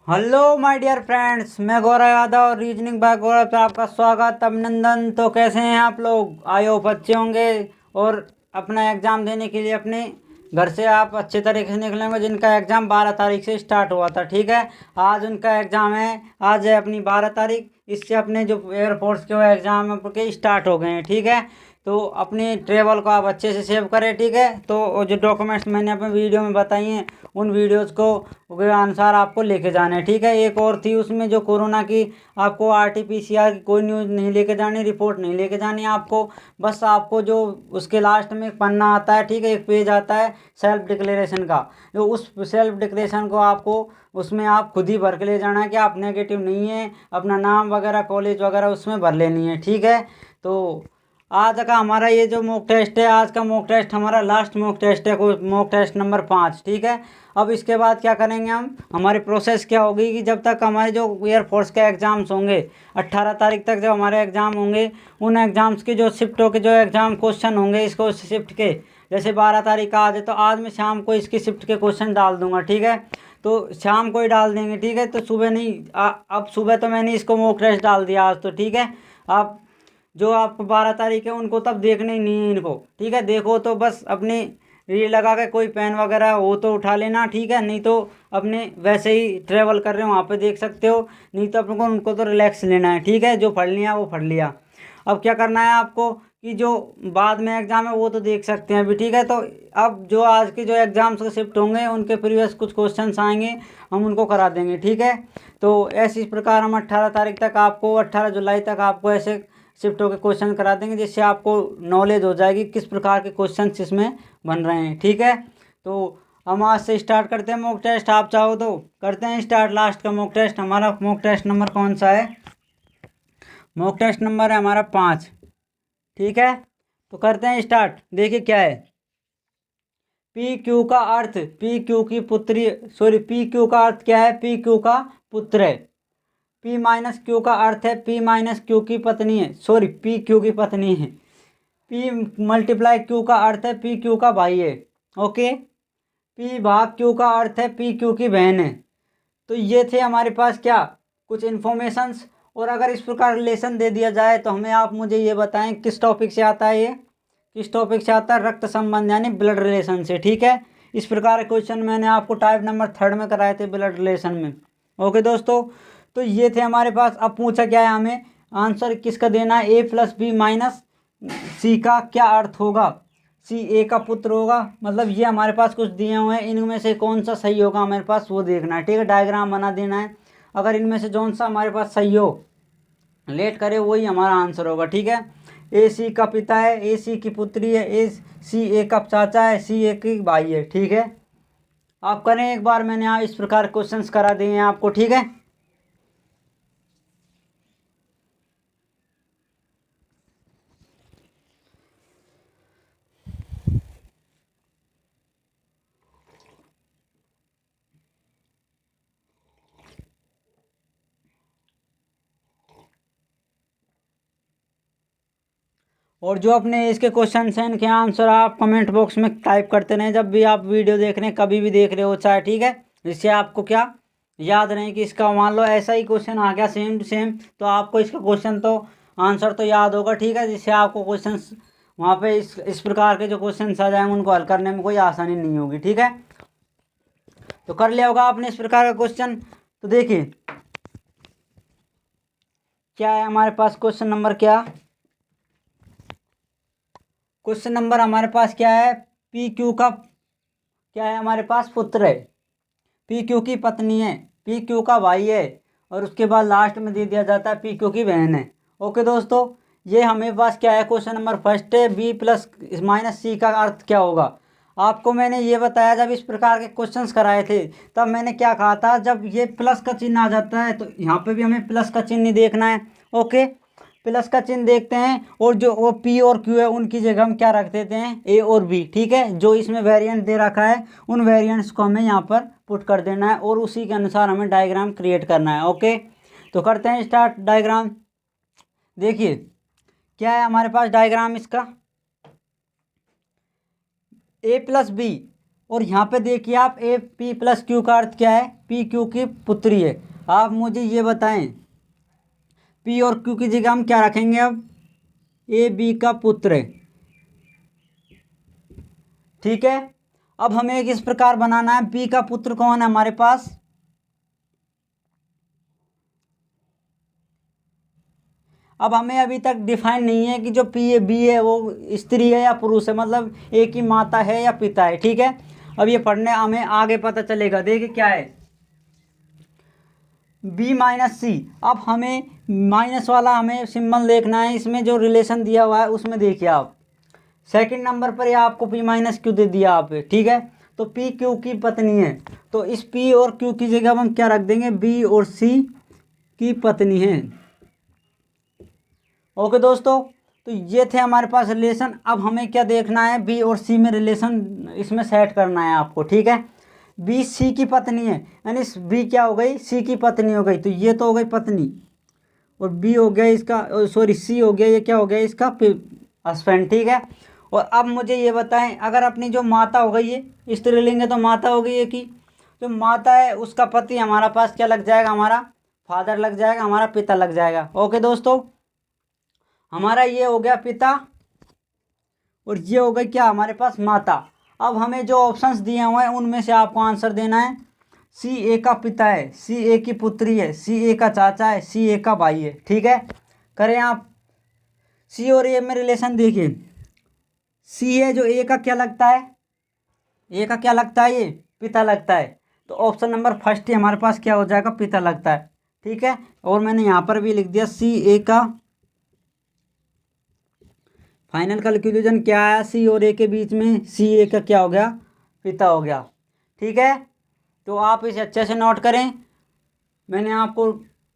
Hello my dear friends, मैं Gaurav Yadav reasoning bye गौरव पे आपका स्वागत अभिनंदन। तो कैसे हैं आप लोग? आई होप अच्छे होंगे और अपना एग्ज़ाम देने के लिए अपने घर से आप अच्छे तरीके से निकलेंगे। जिनका एग्ज़ाम 12 तारीख से स्टार्ट हुआ था, ठीक है, आज उनका एग्ज़ाम है। आज है अपनी 12 तारीख। इससे अपने जो एयरफोर्स के वो एग्ज़ाम के स्टार्ट हो गए हैं, ठीक है। तो अपनी ट्रेवल को आप अच्छे से सेव करें, ठीक है। तो वो जो डॉक्यूमेंट्स मैंने अपने वीडियो में बताई हैं, उन वीडियोज़ को के अनुसार आपको लेके जाना है, ठीक है। एक और थी उसमें जो कोरोना की, आपको RT-PCR की कोई न्यूज़ नहीं लेके जानी, रिपोर्ट नहीं लेके जानी आपको। बस आपको जो उसके लास्ट में एक पन्ना आता है, ठीक है, एक पेज आता है सेल्फ डिक्लेरेशन का, जो उस सेल्फ डिक्लेरेशन को आपको उसमें आप खुद ही भर के ले जाना है कि आप नेगेटिव नहीं है, अपना नाम वगैरह कॉलेज वगैरह उसमें भर लेनी है, ठीक है। तो आज का हमारा ये जो मॉक टेस्ट है, आज का मॉक टेस्ट हमारा लास्ट मॉक टेस्ट है, कोई मॉक टेस्ट नंबर 5, ठीक है। अब इसके बाद क्या करेंगे हम, हमारी प्रोसेस क्या होगी कि जब तक हमारे जो एयरफोर्स के एग्ज़ाम्स होंगे 18 तारीख तक, जब हमारे एग्ज़ाम होंगे, उन एग्ज़ाम्स की जो शिफ्टों के जो एग्ज़ाम क्वेश्चन होंगे इसको शिफ्ट के, जैसे 12 तारीख का आज है तो आज मैं शाम को इसकी शिफ्ट के क्वेश्चन डाल दूंगा, ठीक है। तो शाम को ही डाल देंगे, ठीक है। तो सुबह नहीं, अब सुबह तो मैंने इसको मॉक टेस्ट डाल दिया आज, तो ठीक है। आप जो आपको 12 तारीख है उनको तब देखने ही नहीं है इनको, ठीक है। देखो तो बस अपनी रील लगा के कोई पेन वगैरह हो तो उठा लेना, ठीक है। नहीं तो अपने वैसे ही ट्रेवल कर रहे हो वहाँ पे देख सकते हो, नहीं तो अपन को उनको तो रिलैक्स लेना है, ठीक है। जो पढ़ लिया वो पढ़ लिया। अब क्या करना है आपको कि जो बाद में एग्ज़ाम है वो तो देख सकते हैं अभी, ठीक है। तो अब जो आज के जो एग्ज़ाम्स के शिफ्ट होंगे उनके प्रीवियस कुछ क्वेश्चंस आएंगे, हम उनको करा देंगे, ठीक है। तो ऐसी प्रकार हम 18 तारीख तक आपको, 18 जुलाई तक आपको ऐसे शिफ्टों के क्वेश्चन करा देंगे, जिससे आपको नॉलेज हो जाएगी किस प्रकार के क्वेश्चन इसमें बन रहे हैं, ठीक है। तो हम आज से स्टार्ट करते हैं मॉक टेस्ट। आप चाहो तो करते हैं स्टार्ट लास्ट का मॉक टेस्ट। हमारा मॉक टेस्ट नंबर कौन सा है? मॉक टेस्ट नंबर है हमारा 5, ठीक है। तो करते हैं स्टार्ट। देखिए क्या है, पी क्यू का अर्थ, पी क्यू की पुत्री, सॉरी, पी क्यू का अर्थ क्या है? पी क्यू का पुत्र है। पी माइनस क्यू का अर्थ है पी माइनस क्यू की पत्नी है, सॉरी, पी क्यू की पत्नी है। पी मल्टीप्लाई क्यू का अर्थ है पी क्यू का भाई है, ओके। पी भाग क्यू का अर्थ है पी क्यू की बहन है। तो ये थे हमारे पास क्या, कुछ इन्फॉर्मेशंस। और अगर इस प्रकार रिलेशन दे दिया जाए तो हमें आप मुझे ये बताएं किस टॉपिक से आता है, ये किस टॉपिक से आता है? रक्त संबंध यानी ब्लड रिलेशन से, ठीक है। इस प्रकार के क्वेश्चन मैंने आपको टाइप नंबर 3 में कराए थे, ब्लड रिलेशन में, ओके दोस्तों। तो ये थे हमारे पास। अब पूछा क्या है हमें, आंसर किसका देना है? A+B-C का क्या अर्थ होगा? सी ए का पुत्र होगा, मतलब ये हमारे पास कुछ दिए हुए हैं, इनमें से कौन सा सही होगा हमारे पास वो देखना है, ठीक है। डायग्राम बना देना है, अगर इनमें से कौन सा हमारे पास सही हो, लेट करे, वही हमारा आंसर होगा, ठीक है। ए सी का पिता है, ए सी की पुत्री है, ए सी ए का चाचा है, सी ए की भाई है, ठीक है। आप करें एक बार, मैंने यहाँ इस प्रकार क्वेश्चंस करा दिए हैं आपको, ठीक है। और जो अपने इसके क्वेश्चन हैं इनके आंसर आप कमेंट बॉक्स में टाइप करते रहें, जब भी आप वीडियो देख रहे हैं, कभी भी देख रहे हो चाहे, ठीक है। जिससे आपको क्या याद रहे कि इसका मान लो ऐसा ही क्वेश्चन आ गया सेम टू सेम, तो आपको इसका क्वेश्चन तो आंसर तो याद होगा, ठीक है। जिससे आपको क्वेश्चन वहाँ पे इस प्रकार के जो क्वेश्चन आ जाएंगे उनको हल करने में कोई आसानी नहीं होगी, ठीक है। तो कर लिया होगा आपने इस प्रकार का क्वेश्चन। तो देखिए क्या है हमारे पास क्वेश्चन नंबर, क्या क्वेश्चन नंबर हमारे पास क्या है? पी क्यू का क्या है हमारे पास? पुत्र है। पी क्यू की पत्नी है, पी क्यू का भाई है, और उसके बाद लास्ट में दे दिया जाता है पी क्यू की बहन है, ओके दोस्तों। ये हमें पास क्या है, क्वेश्चन नंबर फर्स्ट है। B+-C का अर्थ क्या होगा? आपको मैंने ये बताया, जब इस प्रकार के क्वेश्चंस कराए थे तब मैंने क्या कहा था, जब ये प्लस का चिन्ह आ जाता है तो यहाँ पे भी हमें प्लस का चिन्ह देखना है, ओके। प्लस का चिन्ह देखते हैं, और जो वो पी और क्यू है उनकी जगह हम क्या रख देते हैं? ए और बी, ठीक है। जो इसमें वेरिएंट दे रखा है उन वेरिएंट्स को हमें यहाँ पर पुट कर देना है, और उसी के अनुसार हमें डायग्राम क्रिएट करना है, ओके। तो करते हैं स्टार्ट डायग्राम। देखिए क्या है हमारे पास डायग्राम इसका, A+B, और यहाँ पे देखिए आप ए पी प्लस क्यू का अर्थ क्या है, पी क्यू की पुत्री है। आप मुझे ये बताएं पी और क्यू की जगह हम क्या रखेंगे, अब ए बी का पुत्र है, ठीक है। अब हमें एक इस प्रकार बनाना है, बी का पुत्र कौन है हमारे पास, अब हमें अभी तक डिफाइन नहीं है कि जो पी ए बी है वो स्त्री है या पुरुष है, मतलब एक ही माता है या पिता है, ठीक है। अब ये पढ़ने हमें आगे पता चलेगा। देखिए क्या है, बी माइनस सी। अब हमें माइनस वाला हमें सिंबल देखना है, इसमें जो रिलेशन दिया हुआ है उसमें देखिए आप सेकंड नंबर पर ये आपको पी माइनस क्यू दे दिया आप, ठीक है। तो पी क्यू की पत्नी है, तो इस पी और क्यू की जगह हम क्या रख देंगे, बी और सी की पत्नी है। ओके दोस्तों, तो ये थे हमारे पास रिलेशन। अब हमें क्या देखना है, बी और सी में रिलेशन इसमें सेट करना है आपको, ठीक है। बी सी की पत्नी है, यानी बी क्या हो गई, सी की पत्नी हो गई, तो ये तो हो गई पत्नी, और बी हो गया इसका, सॉरी सी हो गया, ये क्या हो गया इसका हस्बैंड, ठीक है। और अब मुझे ये बताएं, अगर अपनी जो माता हो गई है, स्त्रीलिंग है तो माता हो गई है कि जो माता है उसका पति हमारा पास क्या लग जाएगा, हमारा फादर लग जाएगा, हमारा पिता लग जाएगा। ओके दोस्तों, हमारा ये हो गया पिता और ये हो गई क्या हमारे पास माता। अब हमें जो ऑप्शंस दिए हुए हैं उनमें से आपको आंसर देना है। सी ए का पिता है, सी ए की पुत्री है, सी ए का चाचा है, सी ए का भाई है, ठीक है। करें आप सी और ए में रिलेशन देखिए, सी है जो ए का क्या लगता है, ए का क्या लगता है, ये पिता लगता है, तो ऑप्शन नंबर फर्स्ट ही हमारे पास क्या हो जाएगा, पिता लगता है, ठीक है। और मैंने यहाँ पर भी लिख दिया सी ए का फाइनल कंक्लूजन क्या आया, सी और ए के बीच में सी ए का क्या हो गया, पिता हो गया, ठीक है। तो आप इसे अच्छे से नोट करें, मैंने आपको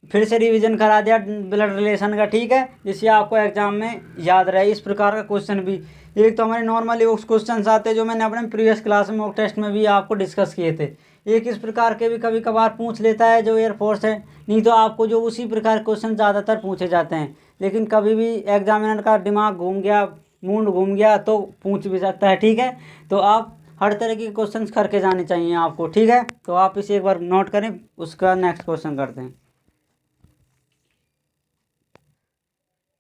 फिर से रिवीजन करा दिया ब्लड रिलेशन का, ठीक है, जिससे आपको एग्जाम में याद रहे। इस प्रकार का क्वेश्चन भी एक तो हमारे नॉर्मली वो क्वेश्चन आते हैं जो मैंने अपने प्रीवियस क्लास में मॉक टेस्ट में भी आपको डिस्कस किए थे, एक इस प्रकार के भी कभी कभार पूछ लेता है जो एयरफोर्स है, नहीं तो आपको जो उसी प्रकार क्वेश्चन ज़्यादातर पूछे जाते हैं। लेकिन कभी भी एग्जामिनर का दिमाग घूम गया, मूड घूम गया तो पूछ भी सकता है, ठीक है। तो आप हर तरह के क्वेश्चंस करके जाने चाहिए आपको, ठीक है। तो आप इसे एक बार नोट करें, उसका नेक्स्ट क्वेश्चन करते हैं।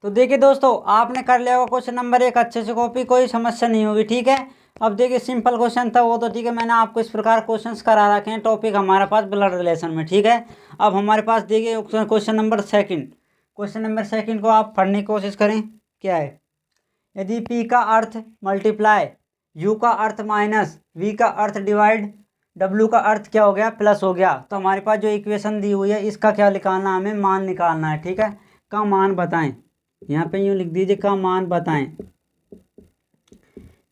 तो देखिए दोस्तों, आपने कर लिया होगा क्वेश्चन नंबर 1 अच्छे से कॉपी, कोई समस्या नहीं होगी, ठीक है। अब देखिए सिंपल क्वेश्चन था वो तो ठीक है, मैंने आपको इस प्रकार क्वेश्चंस करा रखे हैं, टॉपिक हमारे पास ब्लड रिलेशन में, ठीक है। अब हमारे पास देखिए question number second, question number second को आप पढ़ने की कोशिश करें। क्या है, यदि पी का अर्थ मल्टीप्लाई, यू का अर्थ माइनस, वी का अर्थ डिवाइड, डब्ल्यू का अर्थ क्या हो गया, प्लस हो गया, तो हमारे पास जो इक्वेशन दी हुई है इसका क्या निकालना, हमें मान निकालना है, ठीक है। का मान बताएं, यहाँ पे यूँ लिख दीजिए का मान बताएं।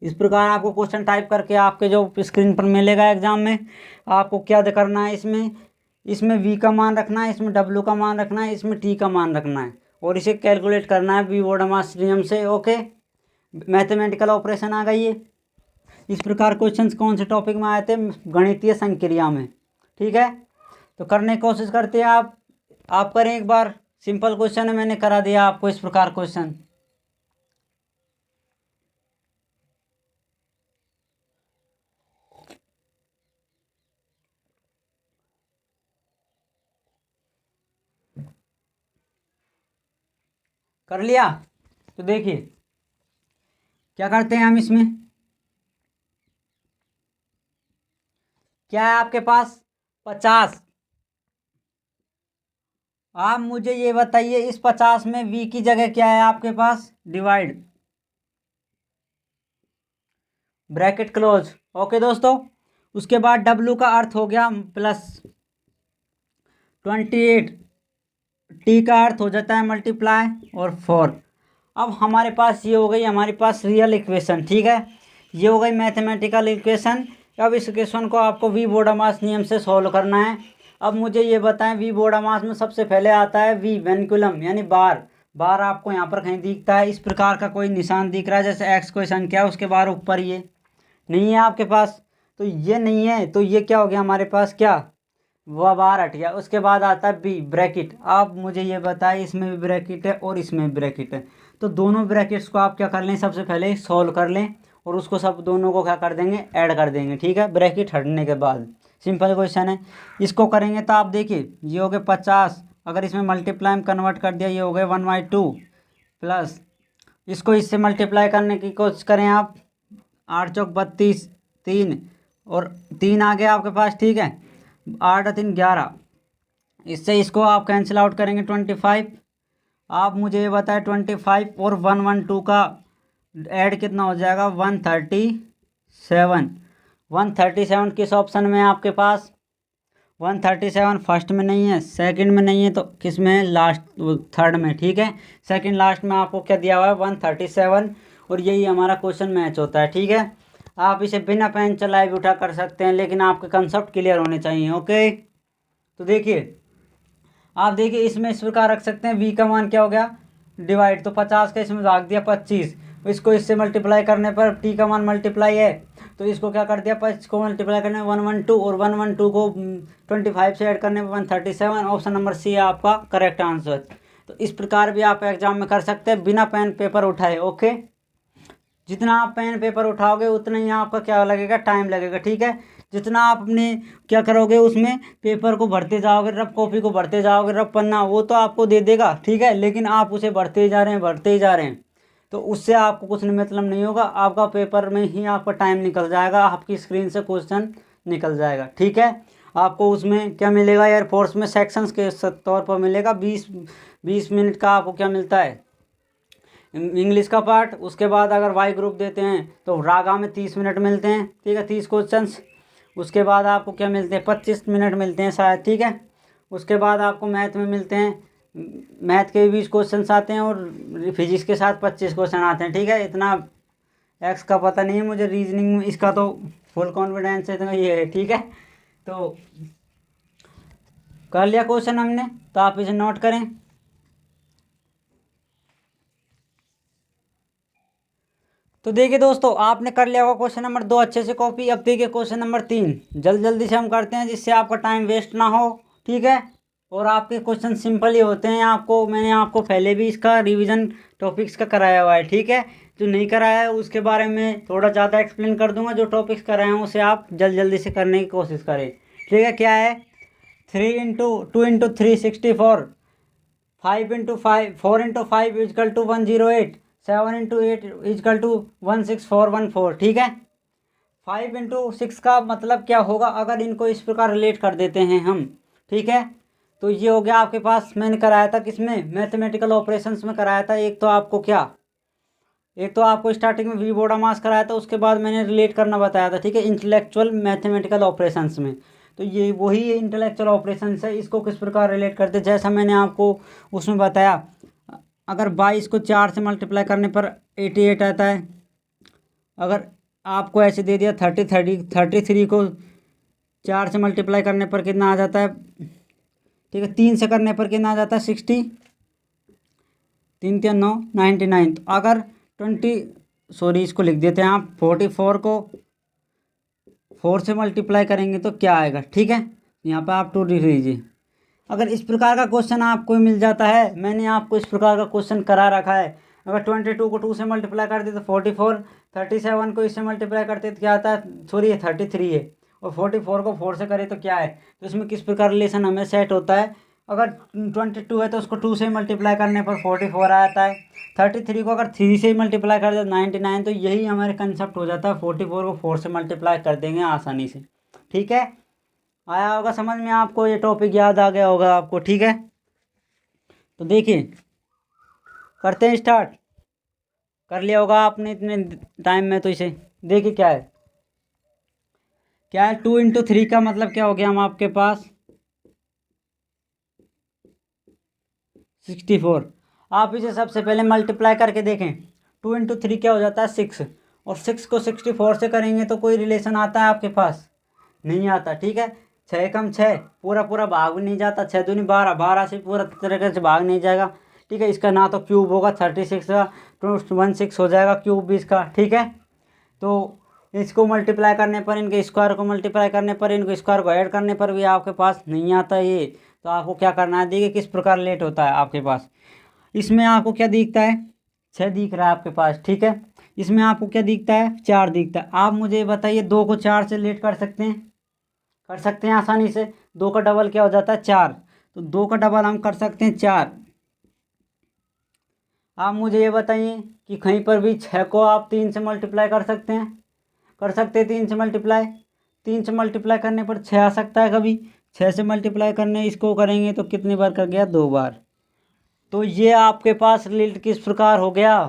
इस प्रकार आपको क्वेश्चन टाइप करके आपके जो स्क्रीन पर मिलेगा एग्जाम में, आपको क्या करना है, इसमें वी का मान रखना है, इसमें डब्ल्यू का मान रखना है, इसमें टी का मान रखना है, और इसे कैलकुलेट करना है वीवोडामास नियम से। ओके, मैथमेटिकल ऑपरेशन आ गई है। इस प्रकार क्वेश्चंस कौन से टॉपिक में आए थे, गणितीय संक्रिया में, ठीक है। तो करने की कोशिश करते हैं आप करें एक बार, सिंपल क्वेश्चन है, मैंने करा दिया आपको इस प्रकार क्वेश्चन। कर लिया, तो देखिए क्या करते हैं हम इसमें, क्या है आपके पास 50। आप मुझे ये बताइए इस 50 में v की जगह क्या है आपके पास, डिवाइड, ब्रैकेट क्लोज। ओके दोस्तों, उसके बाद w का अर्थ हो गया प्लस 28, t का अर्थ हो जाता है मल्टीप्लाई और 4। अब हमारे पास ये हो गई हमारे पास रियल इक्वेशन, ठीक है, ये हो गई मैथमेटिकल इक्वेशन। अब इस इक्वेशन को आपको वीवोडामास नियम से सॉल्व करना है। अब मुझे ये बताएं, वीवोडामास में सबसे पहले आता है वी वेंकुलम, यानी बार। बार आपको यहाँ पर कहीं दिखता है, इस प्रकार का कोई निशान दिख रहा है, जैसे एक्स कोई संख्या है उसके बार ऊपर ये नहीं है आपके पास, तो ये नहीं है, तो ये क्या हो गया हमारे पास, क्या वह बार हट गया। उसके बाद आता है बी ब्रैकेट। आप मुझे ये बताएं, इसमें भी ब्रैकेट है और इसमें भी ब्रैकेट है, तो दोनों ब्रैकेट्स को आप क्या कर लें, सबसे पहले सॉल्व कर लें, और उसको सब दोनों को क्या कर देंगे, ऐड कर देंगे। ठीक है, ब्रैकेट हटने के बाद। सिंपल क्वेश्चन है। इसको करेंगे तो आप देखिए ये हो गए 50, अगर इसमें मल्टीप्लाई में कन्वर्ट कर दिया ये हो गए 1/2 प्लस इसको इससे मल्टीप्लाई करने की कोशिश करें आप, 8 चौक 32, 3 और 3 आ गया आपके पास। ठीक है, 8 और 3 11, इससे इसको आप कैंसिल आउट करेंगे 25। आप मुझे ये बताएं 25 और 112 का ऐड कितना हो जाएगा, 137। 137 किस ऑप्शन में है आपके पास, 137 फर्स्ट में नहीं है, सेकंड में नहीं है, तो किस में है, लास्ट थर्ड में। ठीक है, सेकंड लास्ट में आपको क्या दिया हुआ है, 137, और यही हमारा क्वेश्चन मैच होता है। ठीक है, आप इसे बिना पेन चलाए भी उठा कर सकते हैं, लेकिन आपके कंसेप्ट क्लियर होने चाहिए। ओके, तो देखिए आप देखिए इसमें इस प्रकार रख सकते हैं, v का मान क्या हो गया, डिवाइड, तो 50 का इसमें भाग दिया 25, इसको इससे मल्टीप्लाई करने पर t का मान मल्टीप्लाई है, तो इसको क्या कर दिया, 25 को मल्टीप्लाई करने में 112 और 112 को 25 से ऐड करने में 137। ऑप्शन नंबर सी है आपका करेक्ट आंसर। तो इस प्रकार भी आप एग्जाम में कर सकते हैं बिना पेन पेपर उठाए। ओके, जितना आप पेन पेपर उठाओगे उतना ही आपका क्या लगेगा, टाइम लगेगा। ठीक है, जितना आप अपने क्या करोगे उसमें पेपर को भरते जाओगे, रफ कॉपी को भरते जाओगे, रफ पन्ना वो तो आपको दे देगा। ठीक है, लेकिन आप उसे भरते ही जा रहे हैं, भरते ही जा रहे हैं, तो उससे आपको कुछ मतलब नहीं होगा। आपका पेपर में ही आपका टाइम निकल जाएगा, आपकी स्क्रीन से क्वेश्चन निकल जाएगा। ठीक है, आपको उसमें क्या मिलेगा, एयरफोर्स में सेक्शंस के तौर पर मिलेगा 20 मिनट का आपको क्या मिलता है, इंग्लिश का पार्ट। उसके बाद अगर वाई ग्रुप देते हैं तो रागा में 30 मिनट मिलते हैं। ठीक है, 30 क्वेश्चंस। उसके बाद आपको क्या मिलते हैं, 25 मिनट मिलते हैं शायद। ठीक है, उसके बाद आपको मैथ में मिलते हैं, मैथ के 20 क्वेश्चन आते हैं और फिजिक्स के साथ 25 क्वेश्चन आते हैं। ठीक है, इतना एक्स का पता नहीं है मुझे, रीजनिंग में इसका तो फुल कॉन्फिडेंस है, तो ये है। ठीक है, तो कर लिया क्वेश्चन हमने, तो आप इसे नोट करें। तो देखिए दोस्तों, आपने कर लिया होगा क्वेश्चन नंबर 2 अच्छे से कॉपी। अब देखिए क्वेश्चन नंबर 3 जल्दी से हम करते हैं, जिससे आपका टाइम वेस्ट ना हो। ठीक है, और आपके क्वेश्चन सिंपल ही होते हैं। मैंने आपको पहले भी इसका रिवीजन टॉपिक्स का कराया हुआ है। ठीक है, जो नहीं कराया है उसके बारे में थोड़ा ज़्यादा एक्सप्लेन कर दूंगा। जो टॉपिक्स कराए हैं उसे आप जल्दी से करने की कोशिश करें। ठीक है, क्या है, 3 × 2 × 3 64, 5 × 5 4 × 5 = 108, 7 × 8 = 16414। ठीक है, 5 × 6 का मतलब क्या होगा, अगर इनको इस प्रकार रिलेट कर देते हैं हम। ठीक है, तो ये हो गया आपके पास, मैंने कराया था किसमें, मैथमेटिकल ऑपरेशंस में कराया था। एक तो आपको स्टार्टिंग में वी बोडामास कराया था, उसके बाद मैंने रिलेट करना बताया था। ठीक है, इंटेलेक्चुअल मैथमेटिकल ऑपरेशंस में, तो ये वही इंटेलेक्चुअल ऑपरेशंस है। इसको किस प्रकार रिलेट करते, जैसा मैंने आपको उसमें बताया, अगर 22 को 4 से मल्टीप्लाई करने पर 88 आता है। अगर आपको ऐसे दे दिया 33 को 4 से मल्टीप्लाई करने पर कितना आ जाता है, ठीक है, 3 से करने पर कितना आ जाता है, 60, 3 3 9 99। तो अगर इसको लिख देते हैं आप, 44 को 4 से मल्टीप्लाई करेंगे तो क्या आएगा। ठीक है, यहाँ पर आप 2 लिख लीजिए। अगर इस प्रकार का क्वेश्चन आपको मिल जाता है, मैंने आपको इस प्रकार का क्वेश्चन करा रखा है। अगर 22 को 2 से मल्टीप्लाई करते तो 44, 37 को इससे मल्टीप्लाई करते तो क्या आता है, सॉरी 33 है, और 44 को 4 से करे तो क्या है। तो इसमें किस प्रकार रिलेशन हमें सेट होता है, अगर 22 है तो उसको 2 से मल्टीप्लाई करने पर 44 आता है। 33 को अगर 3 से मल्टीप्लाई कर दे 99, तो यही हमारे कंसेप्ट हो जाता है। 44 को 4 से मल्टीप्लाई कर देंगे आसानी से। ठीक है, आया होगा समझ में आपको, ये टॉपिक याद आ गया होगा आपको। ठीक है, तो देखिए करते हैं स्टार्ट। कर लिया होगा आपने इतने टाइम में, तो इसे देखिए क्या है 2 × 3 का मतलब क्या हो गया, हम आपके पास 64। आप इसे सबसे पहले मल्टीप्लाई करके देखें, 2 × 3 क्या हो जाता है, 6, और 6 को 64 से करेंगे तो कोई रिलेशन आता है आपके पास, नहीं आता। ठीक है, 6 कम 6 पूरा भाग भी नहीं जाता, 6 दूनी 12, 12 से पूरा तरीके से भाग नहीं जाएगा। ठीक है, इसका ना तो क्यूब होगा, 36 का 16 हो जाएगा क्यूब भी इसका। ठीक है, तो इसको मल्टीप्लाई करने पर, इनके स्क्वायर को मल्टीप्लाई करने पर, इनको स्क्वायर को ऐड करने पर भी आपके पास नहीं आता ये। तो आपको क्या करना है, देखिए किस प्रकार लेट होता है आपके पास। इसमें आपको क्या दिखता है, 6 दिख रहा है आपके पास। ठीक है, इसमें आपको क्या दिखता है, 4 दिखता है। आप मुझे बताइए 2 को 4 से रिलेट कर सकते हैं? कर सकते हैं आसानी से। 2 का डबल क्या हो जाता है, 4। तो 2 का डबल हम कर सकते हैं 4। आप मुझे ये बताइए कि कहीं पर भी 6 को आप 3 से मल्टीप्लाई कर सकते हैं? कर सकते हैं 3 से मल्टीप्लाई। 3 से मल्टीप्लाई करने पर 6 आ सकता है कभी। 6 से मल्टीप्लाई करने इसको करेंगे तो कितनी बार कर गया, 2 बार। तो ये आपके पास रिलेट किस प्रकार हो गया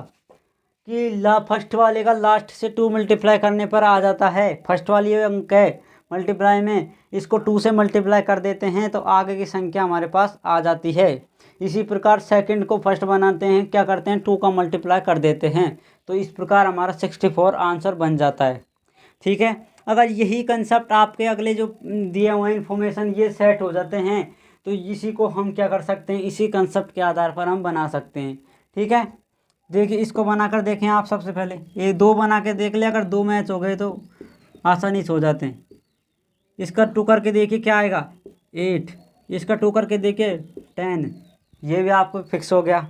कि फर्स्ट वाले का लास्ट से 2 मल्टीप्लाई करने पर आ जाता है। फर्स्ट वाली अंक है मल्टीप्लाई में, इसको 2 से मल्टीप्लाई कर देते हैं तो आगे की संख्या हमारे पास आ जाती है। इसी प्रकार सेकंड को फर्स्ट बनाते हैं, क्या करते हैं, 2 का मल्टीप्लाई कर देते हैं। तो इस प्रकार हमारा 64 आंसर बन जाता है। ठीक है, अगर यही कंसेप्ट आपके अगले जो दिए हुए इन्फॉर्मेशन ये सेट हो जाते हैं तो इसी को हम क्या कर सकते हैं, इसी कंसेप्ट के आधार पर हम बना सकते हैं। ठीक है, देखिए इसको बनाकर देखें आप। सबसे पहले ये 2 बना के देख लिया, अगर 2 मैच हो गए तो आसानी से हो जाते हैं। इसका 2 करके देखिए क्या आएगा, 8। इसका 2 करके देखिए 10। ये भी आपको फिक्स हो गया।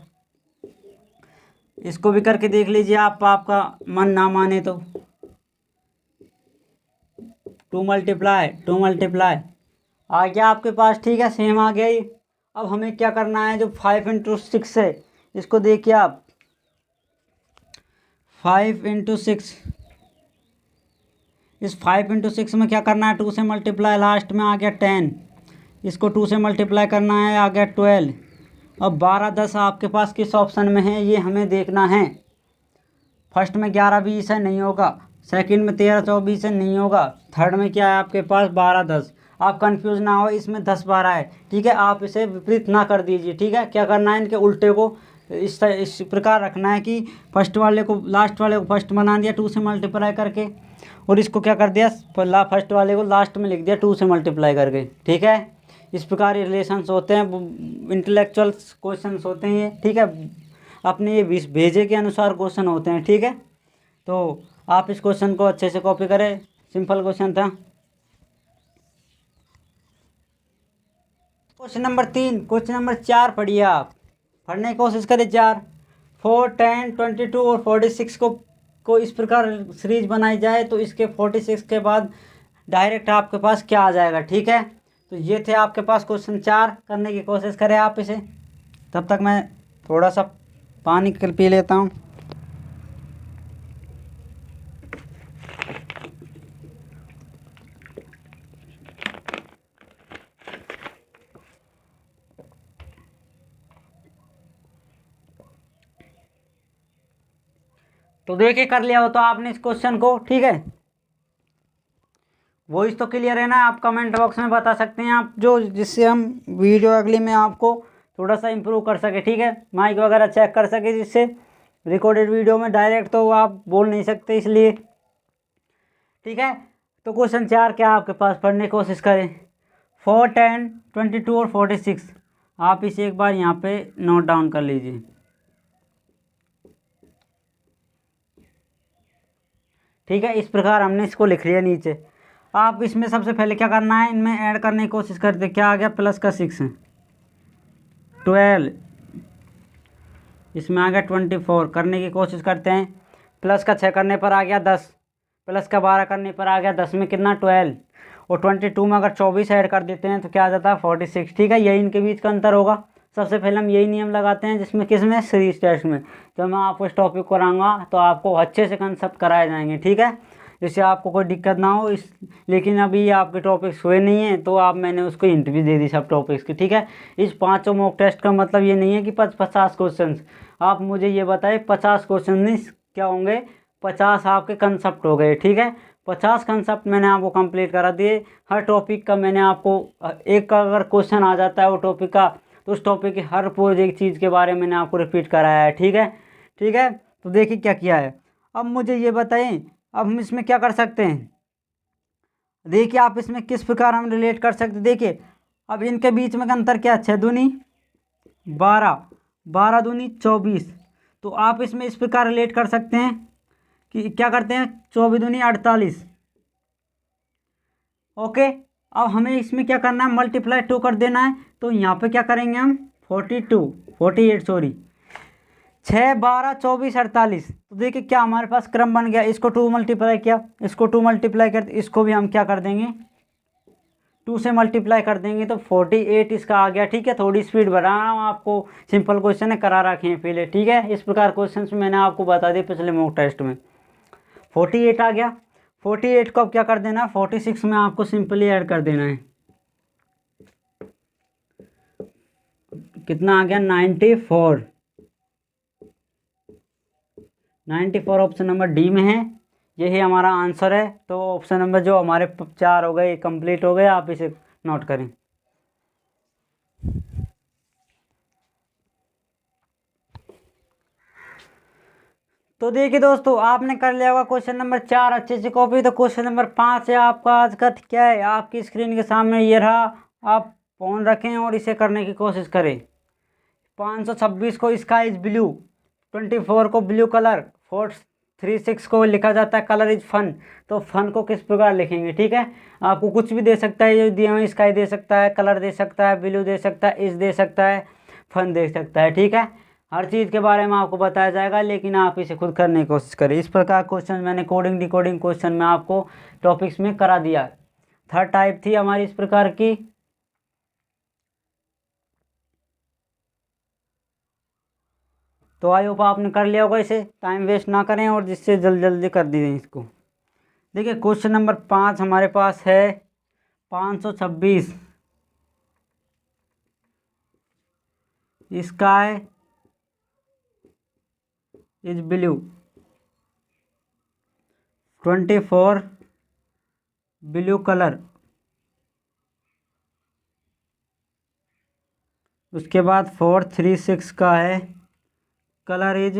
इसको भी करके देख लीजिए आप, आपका मन ना माने तो। 2 मल्टीप्लाई 2 मल्टीप्लाई आ गया आपके पास। ठीक है, सेम आ गया ये। अब हमें क्या करना है, जो 5 इंटू 6 है इसको देखिए आप। 5 इंटू 6, इस 5 इंटू 6 में क्या करना है, 2 से मल्टीप्लाई, लास्ट में आ गया 10। इसको 2 से मल्टीप्लाई करना है, आ गया 12। अब 12 10 आपके पास किस ऑप्शन में है ये हमें देखना है। फर्स्ट में 11 20 है, नहीं होगा। सेकंड में 13 24 है, नहीं होगा। थर्ड में क्या है आपके पास, 12 10। आप कंफ्यूज ना हो, इसमें 10 12 है। ठीक है, आप इसे विपरीत ना कर दीजिए। ठीक है, क्या करना है, इनके उल्टे को इस प्रकार रखना है कि फर्स्ट वाले को लास्ट वाले को फर्स्ट बना दिया 2 से मल्टीप्लाई करके, और इसको क्या कर दिया, फर्स्ट वाले को लास्ट में लिख दिया 2 से मल्टीप्लाई करके। ठीक है, इस प्रकार ये रिलेशंस होते हैं, इंटेलेक्चुअल क्वेश्चंस होते हैं ये। ठीक है, अपने ये भेजे के अनुसार क्वेश्चन होते हैं। ठीक है, तो आप इस क्वेश्चन को अच्छे से कॉपी करें, सिंपल क्वेश्चन था। क्वेश्चन नंबर 3, क्वेश्चन नंबर 4 पढ़िए आप, पढ़ने की कोशिश करें। 4 4 10 22 और 46 को इस प्रकार सीरीज बनाई जाए तो इसके 46 के बाद डायरेक्ट आपके पास क्या आ जाएगा। ठीक है, तो ये थे आपके पास क्वेश्चन 4, करने की कोशिश करें आप इसे। तब तक मैं थोड़ा सा पानी पी लेता हूँ। तो देखिए कर लिया हो तो आपने इस क्वेश्चन को। ठीक है, वॉइस तो क्लियर है ना, आप कमेंट बॉक्स में बता सकते हैं आप, जो जिससे हम वीडियो अगली में आपको थोड़ा सा इम्प्रूव कर सके। ठीक है, माइक वगैरह चेक कर सके, जिससे रिकॉर्डेड वीडियो में डायरेक्ट तो आप बोल नहीं सकते, इसलिए। ठीक है, तो क्वेश्चन 4 क्या आपके पास, पढ़ने की कोशिश करें। 4 10 22 और 46, आप इसे एक बार यहाँ पे नोट डाउन कर लीजिए। ठीक है, इस प्रकार हमने इसको लिख लिया नीचे। आप इसमें सबसे पहले क्या करना है, इनमें ऐड करने की कोशिश करते, क्या आ गया, प्लस का 6 12, इसमें आ गया 24, करने की कोशिश करते हैं। प्लस का 6 करने पर आ गया 10, प्लस का 12 करने पर आ गया 10 में कितना, 12, और 22 में अगर 24 ऐड कर देते हैं तो क्या आ जाता है, 46। ठीक है, यही इनके बीच का अंतर होगा। सबसे पहले हम यही नियम लगाते हैं, जिसमें किसमें, सीरीज टेस्ट में। जब मैं आपको इस टॉपिक को कराऊंगा तो आपको अच्छे से कंसेप्ट कराए जाएंगे। ठीक है, जिससे आपको कोई दिक्कत ना हो। लेकिन अभी आपके टॉपिक्स हुए नहीं हैं तो आप मैंने उसको हिंट भी दे दी सब टॉपिक्स की। ठीक है, इस 5 मॉक टेस्ट का मतलब ये नहीं है कि 50 क्वेश्चन। आप मुझे ये बताए 50 क्वेश्चन नहीं क्या होंगे, 50 आपके कंसेप्ट हो गए। ठीक है, 50 कंसेप्ट मैंने आपको कंप्लीट करा दिए। हर टॉपिक का मैंने आपको एक का अगर क्वेश्चन आ जाता है वो टॉपिक का, तो उस टॉपिक की हर प्रोजेक्ट चीज़ के बारे में मैंने आपको रिपीट कराया है। ठीक है, ठीक है, तो देखिए क्या किया है। अब मुझे ये बताएं, अब हम इसमें क्या कर सकते हैं। देखिए आप इसमें किस प्रकार हम रिलेट कर सकते हैं। देखिए अब इनके बीच में का अंतर क्या, 6 दूनी 12, 12 दूनी 24। तो आप इसमें इस प्रकार रिलेट कर सकते हैं कि क्या करते हैं, 24 दूनी 48। ओके, अब हमें इसमें क्या करना है, मल्टीप्लाई 2 कर देना है। तो यहाँ पे क्या करेंगे हम, 48 सॉरी, 6, 12, 24, 48। तो देखिए क्या हमारे पास क्रम बन गया। इसको 2 मल्टीप्लाई किया, इसको 2 मल्टीप्लाई कर, इसको भी हम क्या कर देंगे 2 से मल्टीप्लाई कर देंगे तो 48 इसका आ गया। ठीक है, थोड़ी स्पीड बढ़ा रहा हूँ आपको, सिंपल क्वेश्चन है, करा रखे हैं पहले। ठीक है, इस प्रकार क्वेश्चन मैंने आपको बता दिए पिछले मॉक टेस्ट में। 48 आ गया। 48 को अब क्या कर देना, 46 में आपको सिंपली ऐड कर देना है। कितना आ गया 94। 94 ऑप्शन नंबर डी में है, यही हमारा आंसर है। तो ऑप्शन नंबर जो हमारे 4 हो गए कंप्लीट हो गए, आप इसे नोट करें। तो देखिए दोस्तों, आपने कर लिया होगा क्वेश्चन नंबर 4 अच्छे से कॉपी। तो क्वेश्चन नंबर 5 है आपका आज का, क्या है आपकी स्क्रीन के सामने ये रहा। आप फोन रखें और इसे करने की कोशिश करें। 526 को स्काई इज ब्लू, 24 को ब्लू कलर, 436 को लिखा जाता है कलर इज फन। तो फन को किस प्रकार लिखेंगे। ठीक है, आपको कुछ भी दे सकता है, ये दिए हुए स्काई दे सकता है, कलर दे सकता है, ब्लू दे सकता है, इज दे सकता है, फन दे सकता है। ठीक है, हर चीज़ के बारे में आपको बताया जाएगा, लेकिन आप इसे खुद करने की कोशिश करें। इस प्रकार क्वेश्चन मैंने कोडिंग डिकोडिंग क्वेश्चन में आपको टॉपिक्स में करा दिया। 3rd टाइप थी हमारी इस प्रकार की। तो आई होप आपने कर लिया होगा, इसे टाइम वेस्ट ना करें और जिससे जल्दी जल्दी कर दीजिए इसको। देखिए क्वेश्चन नंबर 5 हमारे पास है 526 sky is blue, 24 blue colour, उसके बाद 436 का है कलर इज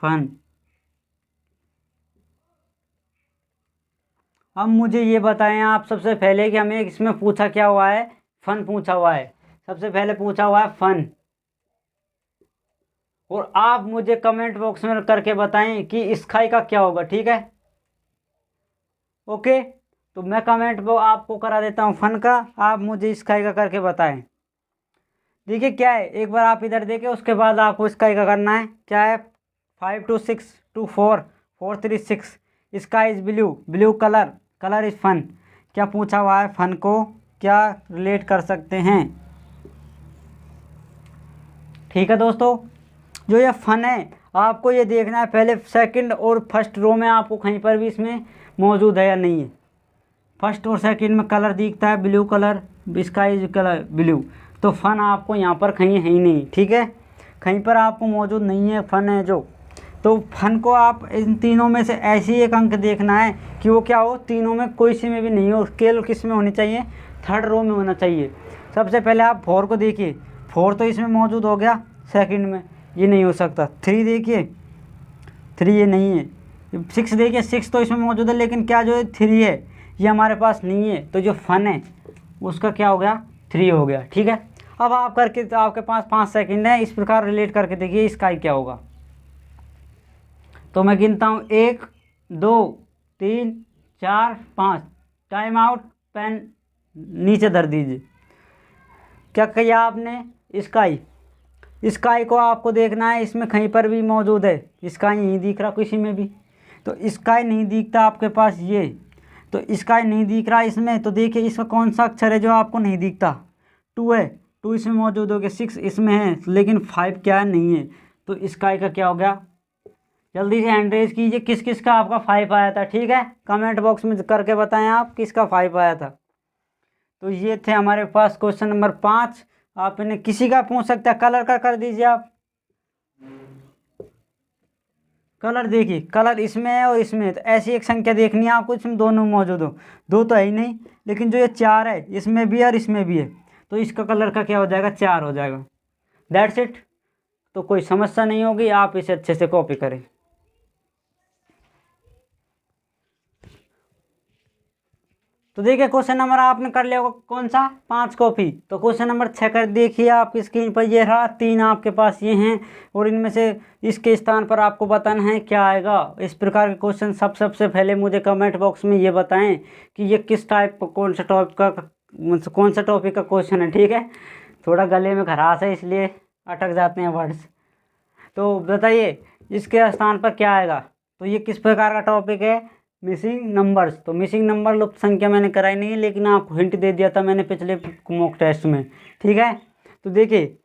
फन। अब मुझे ये बताएं आप सबसे पहले कि हमें इसमें पूछा क्या हुआ है, फन पूछा हुआ है। सबसे पहले पूछा हुआ है फन, और आप मुझे कमेंट बॉक्स में करके बताएं कि स्काई का क्या होगा। ठीक है, ओके। तो मैं कमेंट बॉक्स आपको करा देता हूँ फन का, आप मुझे स्काई का करके बताएं। देखिए क्या है, एक बार आप इधर देखें, उसके बाद आपको स्काई का करना है। क्या है 52624 436 sky is blue, blue colour, colour is fun. क्या पूछा हुआ है, फन को क्या रिलेट कर सकते हैं। ठीक है दोस्तों, जो ये फन है आपको ये देखना है पहले सेकंड और फर्स्ट रो में आपको कहीं पर भी इसमें मौजूद है या नहीं है। फर्स्ट और सेकंड में कलर दिखता है blue colour, sky colour blue, तो फन आपको यहाँ पर कहीं है ही नहीं। ठीक है, कहीं पर आपको मौजूद नहीं है, फन है जो। तो फन को आप इन तीनों में से ऐसी एक अंक देखना है कि वो क्या हो, तीनों में कोई सी में भी नहीं हो, केवल किस में होनी चाहिए, 3rd रो में होना चाहिए। सबसे पहले आप 4 को देखिए, 4 तो इसमें मौजूद हो गया, सेकंड में ये नहीं हो सकता। 3 देखिए, 3 ये नहीं है। 6 देखिए, 6 तो इसमें मौजूद है, लेकिन क्या जो 3 है ये हमारे पास नहीं है। तो जो फन है उसका क्या हो गया, 3 हो गया। ठीक है, अब आप करके, तो आपके पास 5 सेकंड है, इस प्रकार रिलेट करके देखिए स्काई क्या होगा। तो मैं गिनता हूँ 1 2 3 4 5, टाइम आउट, पेन नीचे धर दीजिए। क्या किया आपने, स्काई। स्काई को आपको देखना है, इसमें कहीं पर भी मौजूद है, स्काई नहीं दिख रहा किसी में भी। तो स्काई नहीं दिखता आपके पास, ये तो स्काई नहीं दिख रहा इसमें। तो देखिए इसका कौन सा अक्षर है जो आपको नहीं दिखता, 2 है, 2 इसमें मौजूद हो गया, 6 इसमें है, लेकिन 5 क्या है, नहीं है। तो स्काई का क्या हो गया, जल्दी से हैंड रेज कीजिए किस किस का आपका 5 आया था। ठीक है, कमेंट बॉक्स में करके बताएं आप किसका 5 आया था। तो ये थे हमारे पास क्वेश्चन नंबर 5। आप इन्हें किसी का पूछ सकते हैं, कलर का कर दीजिए आप। कलर देखिए, कलर इसमें है और इसमें है, तो ऐसी एक संख्या देखनी है आपको इसमें दोनों मौजूद हो। 2 तो है ही नहीं, लेकिन जो ये 4 है इसमें भी है और इसमें भी है, तो इसका कलर का क्या हो जाएगा, 4 हो जाएगा। That's it. तो कोई समस्या नहीं होगी, आप इसे अच्छे से कॉपी करें। तो देखिए क्वेश्चन नंबर आपने कर लिया होगा कौन सा, 5 कॉपी। तो क्वेश्चन नंबर 6 कर देखिए आपकी स्क्रीन पर, ये रहा 3 आपके पास ये हैं, और इनमें से इसके स्थान पर आपको बताना है क्या आएगा। इस प्रकार के क्वेश्चन सबसे पहले मुझे कमेंट बॉक्स में ये बताएं कि ये किस टाइप का, कौन सा टॉपिक का क्वेश्चन है। ठीक है, थोड़ा गले में खराश है इसलिए अटक जाते हैं वर्ड्स। तो बताइए इसके स्थान पर क्या आएगा। तो ये किस प्रकार का टॉपिक है, मिसिंग नंबर्स। तो मिसिंग नंबर लुप्त संख्या मैंने कराई नहीं है, लेकिन आपको हिंट दे दिया था मैंने पिछले मॉक टेस्ट में, ठीक है। तो देखिए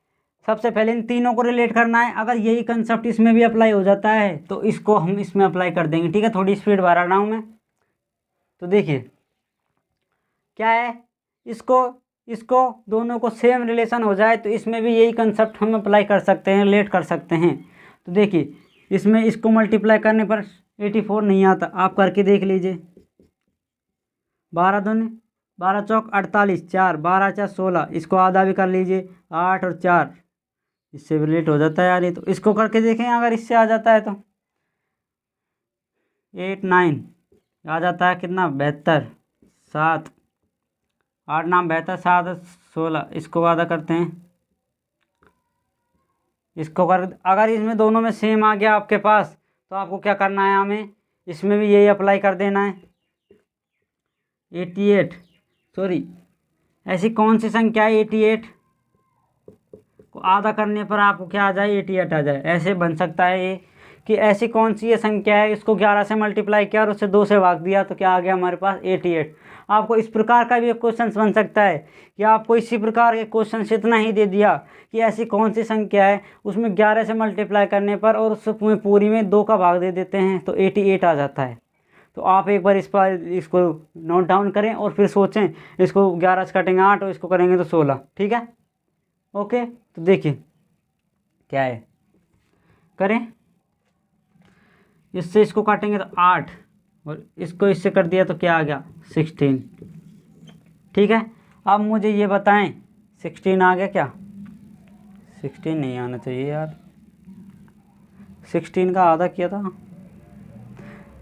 सबसे पहले इन तीनों को रिलेट करना है। अगर यही कंसेप्ट इसमें भी अप्लाई हो जाता है तो इसको हम इसमें अप्लाई कर देंगे, ठीक है। थोड़ी स्पीड बढ़ा रहा हूँ मैं। तो देखिए क्या है, इसको इसको दोनों को सेम रिलेशन हो जाए तो इसमें भी यही कंसेप्ट हम अप्लाई कर सकते हैं, रिलेट कर सकते हैं। तो देखिए इसमें इसको मल्टीप्लाई करने पर 84 नहीं आता, आप करके देख लीजिए। 12 दूनी 12 चौक 48, 4 12 4 16, इसको आधा भी कर लीजिए, 8 और 4, इससे रिलेट हो जाता है यार ये। तो इसको करके देखें अगर इससे आ जाता है तो 8 9 आ जाता है कितना, 72, 7 8 नाम 72, 7 16, इसको आधा करते हैं, इसको कर। अगर इसमें दोनों में सेम आ गया आपके पास तो आपको क्या करना है, हमें इसमें भी यही अप्लाई कर देना है। 88 सॉरी ऐसी कौन सी संख्या है 88 को आधा करने पर आपको क्या आ जाए, 88 आ जाए। ऐसे बन सकता है ये कि ऐसी कौन सी ये संख्या है, इसको 11 से मल्टीप्लाई किया और उससे 2 से भाग दिया तो क्या आ गया हमारे पास 88। आपको इस प्रकार का भी एक क्वेश्चन बन सकता है कि आपको इसी प्रकार के क्वेश्चन से इतना ही दे दिया कि ऐसी कौन सी संख्या है उसमें 11 से मल्टीप्लाई करने पर और उसमें पूरी में 2 का भाग दे देते हैं तो 88 आ जाता है। तो आप एक बार इस पर इसको नोट डाउन करें और फिर सोचें, इसको 11 से काटेंगे 8 और इसको करेंगे तो 16, ठीक है। ओके तो देखिए क्या है, करें, इससे इसको काटेंगे तो 8 और इसको इससे कर दिया तो क्या आ गया 16, ठीक है। अब मुझे ये बताएं 16 आ गया क्या, 16 नहीं आना चाहिए यार, 16 का आधा किया था।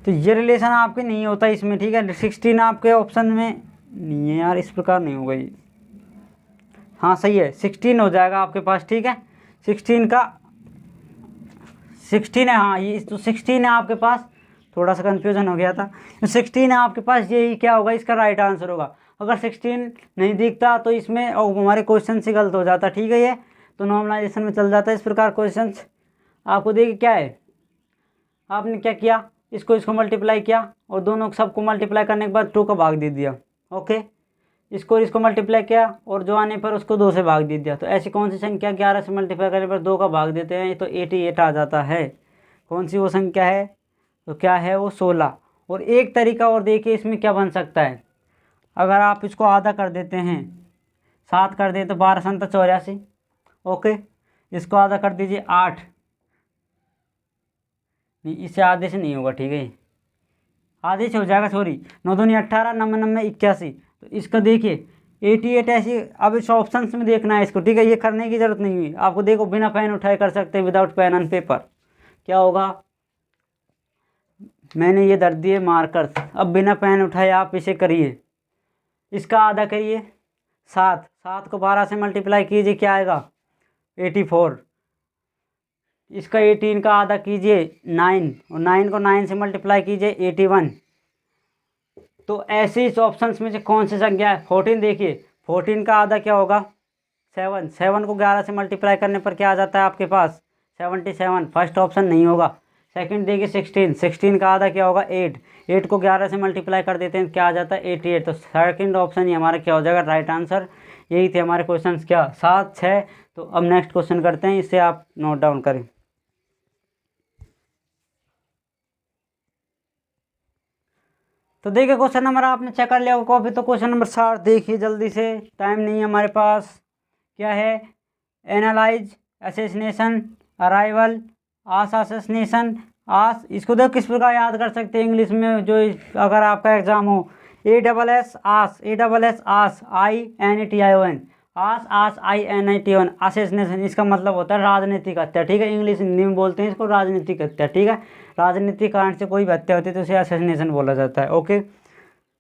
तो ये रिलेशन आपके नहीं होता इसमें, ठीक है। 16 आपके ऑप्शन में नहीं है यार, इस प्रकार नहीं होगा ये। हाँ सही है, 16 हो जाएगा आपके पास, ठीक है। 16 का 16 है, हाँ ये तो 16 है आपके पास, थोड़ा सा कन्फ्यूजन हो गया था। 16 है आपके पास, यही क्या होगा इसका राइट आंसर होगा। अगर 16 नहीं दिखता तो इसमें और हमारे क्वेश्चन से गलत हो जाता, ठीक है। ये तो नॉर्मलाइजेशन में चल जाता है इस प्रकार क्वेश्चन। आपको देखिए क्या है, आपने क्या किया, इसको मल्टीप्लाई किया और दोनों सबको मल्टीप्लाई करने के बाद 2 का भाग दे दिया, ओके। इसको मल्टीप्लाई किया और जो आने पर उसको 2 से भाग दे दिया। तो ऐसी कौन सी संख्या 11 से मल्टीप्लाई करने पर 2 का भाग देते हैं, तो 88 आ जाता है। कौन सी वो संख्या है, तो क्या है वो 16। और एक तरीका और देखिए इसमें क्या बन सकता है, अगर आप इसको आधा कर देते हैं, 7 कर दे तो 12 7 84, ओके। इसको आधा कर दीजिए 8, नहीं इससे आधे से नहीं होगा, ठीक है, आधे से हो जाएगा, सॉरी 9 दूनी 18, 9 9 81। तो इसका देखिए 88 ऐसी। अब इस ऑप्शन में देखना है इसको, ठीक है, ये करने की ज़रूरत नहीं हुई आपको। देखो बिना पेन उठाए कर सकते हैं, विदाउट पेन एंड पेपर। क्या होगा, मैंने ये दर्द दिए मार्कर, अब बिना पेन उठाए आप इसे करिए। इसका आधा करिए 7 को 12 से मल्टीप्लाई कीजिए, क्या आएगा 84। इसका 18 का आधा कीजिए 9 और 9 को 9 से मल्टीप्लाई कीजिए 81। तो ऐसे इस ऑप्शंस में से कौन सी संख्या है, 14 देखिए, 14 का आधा क्या होगा 7 को 11 से मल्टीप्लाई करने पर क्या आ जाता है आपके पास 77। फर्स्ट ऑप्शन नहीं होगा। सेकंड देखिए 16 का आधा क्या होगा 8 को 11 से मल्टीप्लाई कर देते हैं, क्या आ जाता है 88। तो सेकंड ऑप्शन ही हमारा क्या हो जाएगा राइट आंसर। यही थे हमारे क्वेश्चन, क्या 7 6। तो अब नेक्स्ट क्वेश्चन करते हैं, इससे आप नोट डाउन करें। तो देखिए क्वेश्चन नंबर आपने चेक कर लिया होगा कॉपी, तो क्वेश्चन नंबर 7 देखिए जल्दी से, टाइम नहीं है हमारे पास। क्या है, एनालाइज असेसिनेशन अराइवल आस असेसिनेशन आस। इसको देखो किस प्रकार याद कर सकते हैं इंग्लिश में, जो अगर आपका एग्जाम हो, ASS आस, ASS आस, INATION आस, आस INATION असेसिनेशन। इसका मतलब होता है राजनीतिक हत्या, ठीक है। इंग्लिश हिंदी में बोलते हैं इसको राजनीतिक हत्या, ठीक है। राजनीतिक कारण से कोई हत्या होती है तो उसे असेसिनेशन बोला जाता है, ओके।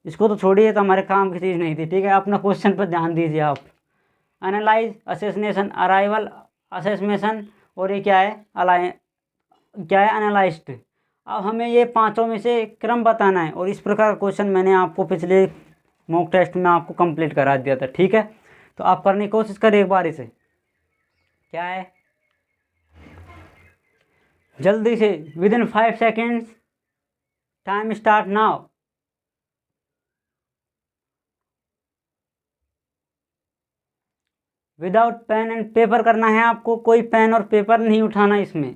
इसको तो छोड़िए, तो हमारे काम की चीज़ नहीं थी, ठीक है। अपना क्वेश्चन पर ध्यान दीजिए आप। एनालाइज असेसिनेशन अराइवल असेसिनेशन और ये क्या है क्या है एनालाइज्ड। अब हमें ये पांचों में से क्रम बताना है और इस प्रकार क्वेश्चन मैंने आपको पिछले मॉक टेस्ट में आपको कंप्लीट करा दिया था, ठीक है। तो आप करने की कोशिश करें एक बार इसे। क्या है, जल्दी से within 5 seconds, time start now. Without pen and paper करना है आपको, कोई पेन और पेपर नहीं उठाना इसमें।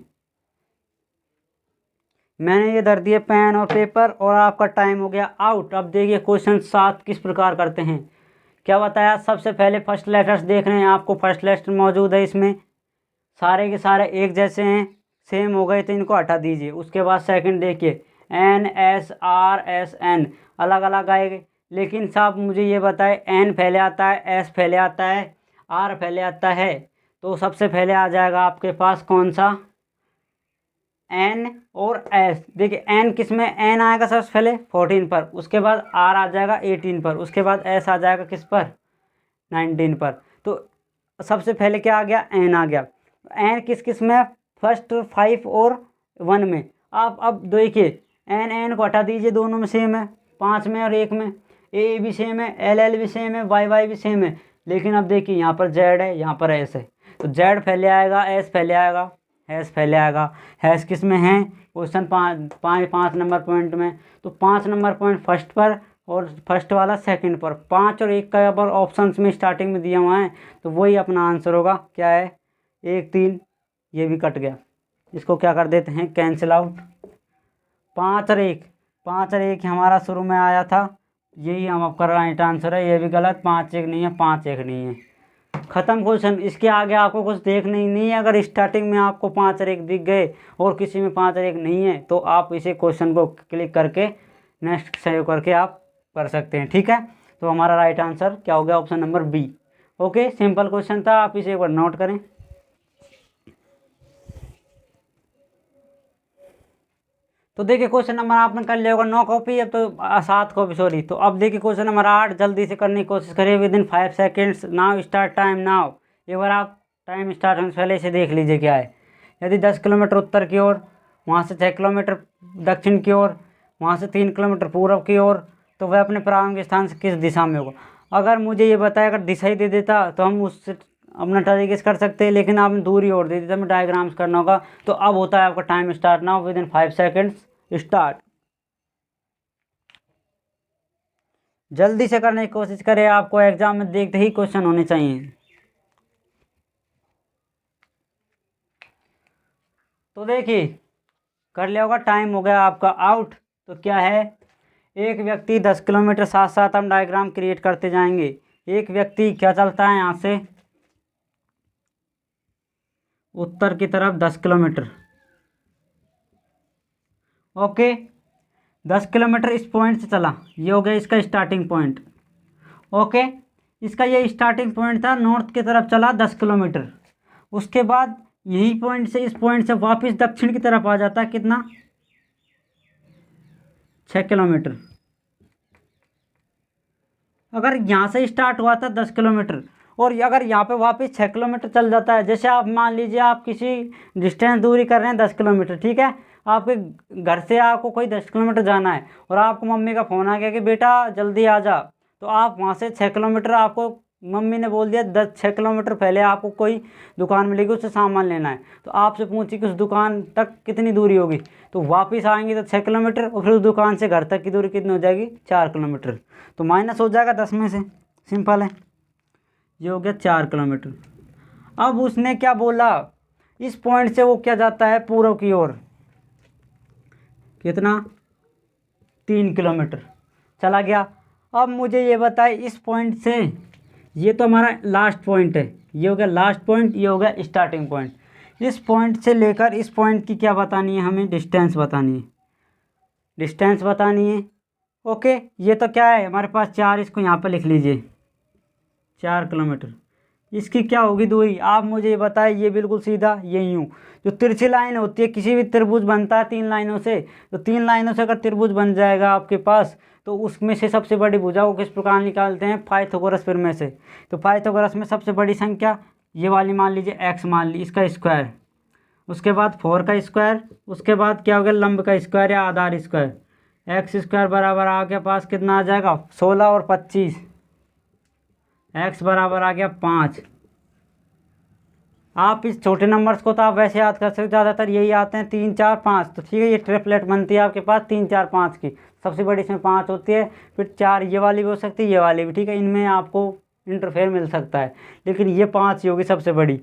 मैंने ये धर दिए पेन और पेपर और आपका टाइम हो गया आउट। अब देखिए क्वेश्चन 7 किस प्रकार करते हैं। क्या बताया, सबसे पहले फर्स्ट लेटर्स देख रहे हैं आपको, फर्स्ट लेटर मौजूद है इसमें, सारे के सारे एक जैसे हैं, सेम हो गए तो इनको हटा दीजिए। उसके बाद सेकंड देखिए, N S R S N, अलग अलग आएंगे, लेकिन साहब मुझे ये बताए एन पहले आता है, एस पहले आता है, आर पहले आता है, तो सबसे पहले आ जाएगा आपके पास कौन सा, एन और एस। देखिए एन किस में, एन आएगा सबसे पहले 14 पर, उसके बाद आर आ जाएगा 18 पर, उसके बाद एस आ जाएगा किस पर, 19 पर। तो सबसे पहले क्या आ गया, एन आ गया। एन किस किस में, फर्स्ट 5 और 1 में। आप अब देखिए एन एन को हटा दीजिए, दोनों में सेम है, 5 में और 1 में। ए भी सेम है, एल एल भी सेम है, वाई वाई भी सेम है, लेकिन अब देखिए यहाँ पर जेड है, यहाँ पर एस है, तो जेड पहले आएगा, एस पहले आएगा, हैश पहले आएगा। हैश किस में है, क्वेश्चन 5 नंबर पॉइंट में, तो 5 नंबर पॉइंट फर्स्ट पर और फर्स्ट वाला सेकंड पर। 5 और 1 का यहाँ पर ऑप्शंस में स्टार्टिंग में दिया हुआ है, तो वही अपना आंसर होगा। क्या है, 1 3, ये भी कट गया, इसको क्या कर देते हैं, कैंसिल आउट। 5 और 1, 5 और 1 हमारा शुरू में आया था, यही हम आपका राइट आंसर है। ये भी गलत, 5 1 नहीं है, 5 1 नहीं है। खत्म क्वेश्चन, इसके आगे आपको कुछ देखना ही नहीं है। अगर स्टार्टिंग में आपको 5 और 1 दिख गए और किसी में 5 और 1 नहीं है, तो आप इसे क्वेश्चन को क्लिक करके नेक्स्ट सेव करके आप कर सकते हैं, ठीक है। तो हमारा राइट आंसर क्या हो गया, option number B. Okay, simple question था, आप इसे एक बार नोट करें। तो देखिए क्वेश्चन नंबर आपने कर लिया होगा 9 कॉपी, अब तो 7 कॉपी सॉरी। तो अब देखिए क्वेश्चन नंबर 8, जल्दी से करने की कोशिश करिए, within 5 seconds, now start time now. एक बार आप टाइम स्टार्ट होने से पहले इसे देख लीजिए क्या है। यदि 10 किलोमीटर उत्तर की ओर, वहाँ से 6 किलोमीटर दक्षिण की ओर, वहाँ से 3 किलोमीटर पूर्व की ओर, तो वह अपने प्रारंभिक स्थान से किस दिशा में होगा। अगर मुझे ये बताया, अगर दिशा ही दे देता तो हम उससे अपना तरीके से कर सकते हैं, लेकिन आपने दूरी और दे दी तो हमें डायग्राम्स करना होगा। तो अब होता है आपका time start now, within 5 seconds start. जल्दी से करने की कोशिश करें, आपको एग्जाम में देखते ही क्वेश्चन होने चाहिए। तो देखिए कर लिया होगा, टाइम हो गया आपका आउट। तो क्या है, एक व्यक्ति 10 किलोमीटर, साथ साथ हम डायग्राम क्रिएट करते जाएंगे। एक व्यक्ति क्या चलता है यहाँ से उत्तर की तरफ 10 किलोमीटर, ओके 10 किलोमीटर इस पॉइंट से चला, ये हो गया इसका स्टार्टिंग पॉइंट। ओके, इसका ये स्टार्टिंग पॉइंट था, नॉर्थ की तरफ चला 10 किलोमीटर। उसके बाद यही पॉइंट से, इस पॉइंट से वापस दक्षिण की तरफ आ जाता है, कितना, 6 किलोमीटर। अगर यहाँ से स्टार्ट हुआ था 10 किलोमीटर और अगर यहाँ पे वापस 6 किलोमीटर चल जाता है, जैसे आप मान लीजिए आप किसी डिस्टेंस दूरी कर रहे हैं 10 किलोमीटर, ठीक है, आपके घर से आपको कोई 10 किलोमीटर जाना है और आपको मम्मी का फ़ोन आ गया कि बेटा जल्दी आ जा, तो आप वहाँ से 6 किलोमीटर, आपको मम्मी ने बोल दिया 6 किलोमीटर पहले आपको कोई दुकान मिलेगी, उससे सामान लेना है, तो आपसे पूछी कि उस दुकान तक कितनी दूरी होगी, तो वापस आएंगे तो 6 किलोमीटर और फिर उस दुकान से घर तक की दूरी कितनी हो जाएगी, 4 किलोमीटर। तो माइनस हो जाएगा 10 में से, सिंपल है, ये हो गया 4 किलोमीटर। अब उसने क्या बोला, इस पॉइंट से वो क्या जाता है पूर्व की ओर, कितना, 3 किलोमीटर चला गया। अब मुझे ये बताए इस पॉइंट से, ये तो हमारा लास्ट पॉइंट है, ये हो गया लास्ट पॉइंट, ये हो गया स्टार्टिंग पॉइंट। इस पॉइंट से लेकर इस पॉइंट की क्या बतानी है, हमें डिस्टेंस बतानी है, डिस्टेंस बतानी है। ओके, ये तो क्या है हमारे पास 4, इसको यहाँ पर लिख लीजिए, 4 किलोमीटर। इसकी क्या होगी दूरी, आप मुझे ये बताएं। ये बिल्कुल सीधा, ये यूँ जो तिरछी लाइन होती है, किसी भी त्रिभुज बनता है 3 लाइनों से, तो 3 लाइनों से अगर त्रिभुज बन जाएगा आपके पास, तो उसमें से सबसे बड़ी भुजा को किस प्रकार निकालते हैं, पाइथागोरस प्रमेय से। तो पाइथागोरस में सबसे बड़ी संख्या ये वाली मान लीजिए x, मान ली इसका स्क्वायर, उसके बाद 4 का स्क्वायर, उसके बाद क्या हो गया लंब का स्क्वायर या आधार स्क्वायर, एक्स स्क्वायर बराबर आपके पास कितना आ जाएगा, 16 और 25, एक्स बराबर आ गया 5, आप इस छोटे नंबर्स को तो आप वैसे याद कर सकते हो, ज़्यादातर यही आते हैं 3 4 5। तो ठीक है, ये ट्रिपलेट बनती है आपके पास 3 4 5 की। सबसे बड़ी इसमें 5 होती है, फिर 4 ये वाली भी हो सकती है, ये वाली भी। ठीक है, इनमें आपको इंटरफेयर मिल सकता है, लेकिन ये 5 ही होगी सबसे बड़ी।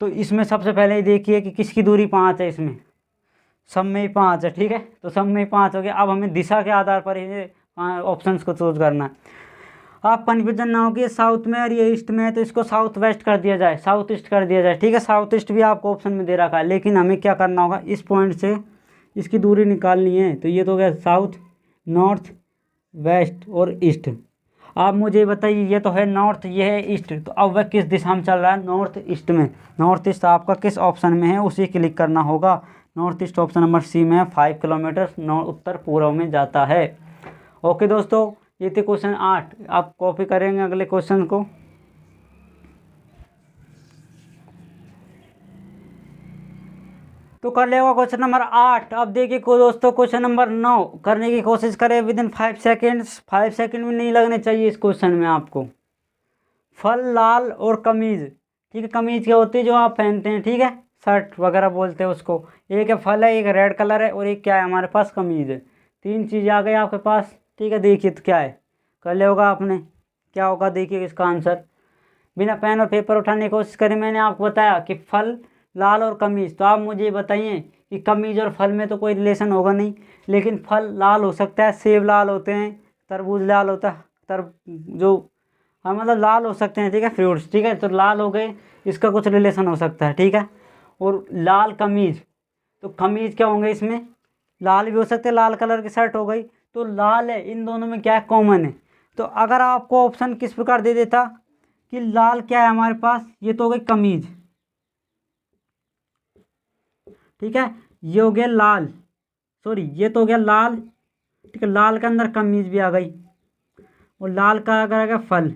तो इसमें सबसे पहले ही देखिए कि किसकी दूरी 5 है। इसमें सब में ही 5 है। ठीक है, तो सब में ही 5 हो गया। अब हमें दिशा के आधार पर ही ऑप्शंस को चूज करना है। आप कन्फ्यूजन ना हो कि ये साउथ में और ये ईस्ट में है, तो इसको साउथ वेस्ट कर दिया जाए, साउथ ईस्ट कर दिया जाए। ठीक है, साउथ ईस्ट भी आपको ऑप्शन में दे रखा है, लेकिन हमें क्या करना होगा, इस पॉइंट से इसकी दूरी निकालनी है। तो ये तो हो गया साउथ, नॉर्थ, वेस्ट और ईस्ट। आप मुझे बताइए, ये तो है नॉर्थ, ये है ईस्ट, तो अब वह किस दिशा में चल रहा है, नॉर्थ ईस्ट में। नॉर्थ ईस्ट आपका किस ऑप्शन में है, उसी क्लिक करना होगा। North east option number C में 5 किलोमीटर उत्तर पूर्व में जाता है। ओके दोस्तों, ये थे क्वेश्चन 8। आप कॉपी करेंगे अगले क्वेश्चन को। तो कर लेगा क्वेश्चन नंबर 8। अब देखिए को दोस्तों, क्वेश्चन नंबर 9 करने की कोशिश करें विद इन 5 सेकेंड्स। 5 सेकेंड भी नहीं लगने चाहिए इस क्वेश्चन में आपको। फल, लाल और कमीज। ठीक है, कमीज क्या होती है, जो आप पहनते हैं, ठीक है, शर्ट वगैरह बोलते हैं उसको। एक है फल है, एक रेड कलर है, और एक क्या है हमारे पास, कमीज है। 3 चीज़ आ गई आपके पास। ठीक है, देखिए तो क्या है, कर ले होगा आपने, क्या होगा देखिए इसका आंसर। बिना पेन और पेपर उठाने की कोशिश करें। मैंने आपको बताया कि फल, लाल और कमीज। तो आप मुझे बताइए कि कमीज और फल में तो कोई रिलेशन होगा नहीं, लेकिन फल लाल हो सकता है, सेब लाल होते हैं, तरबूज लाल होता है, जो हाँ मतलब लाल हो सकते हैं। ठीक है, फ्रूट्स। ठीक है, तो लाल हो गए, इसका कुछ रिलेशन हो सकता है। ठीक है, और लाल कमीज, तो कमीज क्या होंगे इसमें, लाल भी हो सकते हैं, लाल कलर की शर्ट हो गई। तो लाल है, इन दोनों में क्या है, कॉमन है। तो अगर आपको ऑप्शन किस प्रकार दे देता कि लाल क्या है हमारे पास, ये तो हो गई कमीज। ठीक है, ये हो गया लाल, सॉरी ये तो हो गया लाल। ठीक है, लाल के अंदर कमीज भी आ गई, और लाल का अगर आ गया फल।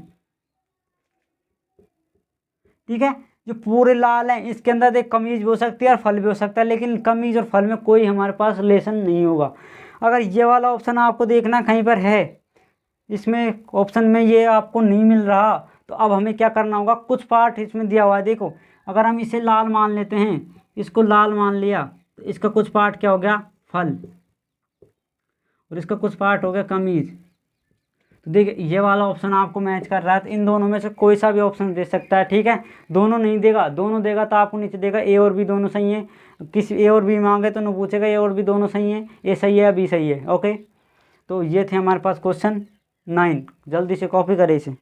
ठीक है, जो पूरे लाल हैं इसके अंदर देख कमीज भी हो सकती है और फल भी हो सकता है, लेकिन कमीज और फल में कोई हमारे पास रिलेशन नहीं होगा। अगर ये वाला ऑप्शन आपको देखना कहीं पर है, इसमें ऑप्शन में ये आपको नहीं मिल रहा, तो अब हमें क्या करना होगा, कुछ पार्ट इसमें दिया हुआ है। देखो, अगर हम इसे लाल मान लेते हैं, इसको लाल मान लिया, तो इसका कुछ पार्ट क्या हो गया, फल, और इसका कुछ पार्ट हो गया कमीज। तो देखिए ये वाला ऑप्शन आपको मैच कर रहा है, तो इन दोनों में से कोई सा भी ऑप्शन दे सकता है। ठीक है, दोनों नहीं देगा, दोनों देगा तो आपको नीचे देगा ए और बी दोनों सही है। किसी ए और बी मांगे तो नहीं पूछेगा ए और बी दोनों सही है, ए सही है या बी सही है। ओके, तो ये थे हमारे पास क्वेश्चन 9। जल्दी से कॉपी करें इसे।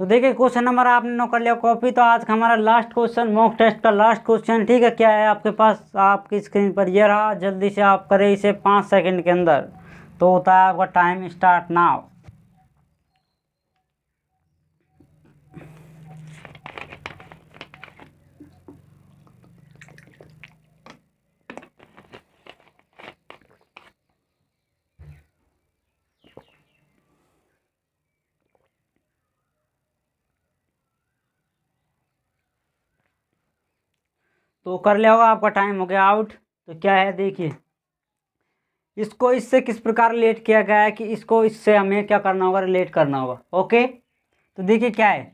तो देखिए क्वेश्चन नंबर आपने नो कर लिया कॉपी। तो आज का हमारा लास्ट क्वेश्चन, मॉक टेस्ट का लास्ट क्वेश्चन। ठीक है, क्या है आपके पास, आपकी स्क्रीन पर ये रहा। जल्दी से आप करें इसे 5 सेकंड के अंदर। तो होता है आपका टाइम स्टार्ट नाउ। तो कर लिया होगा, आपका टाइम हो गया आउट। तो क्या है देखिए, इसको इससे किस प्रकार रिलेट किया गया है कि इसको इससे हमें क्या करना होगा, रिलेट करना होगा। ओके, तो देखिए क्या है,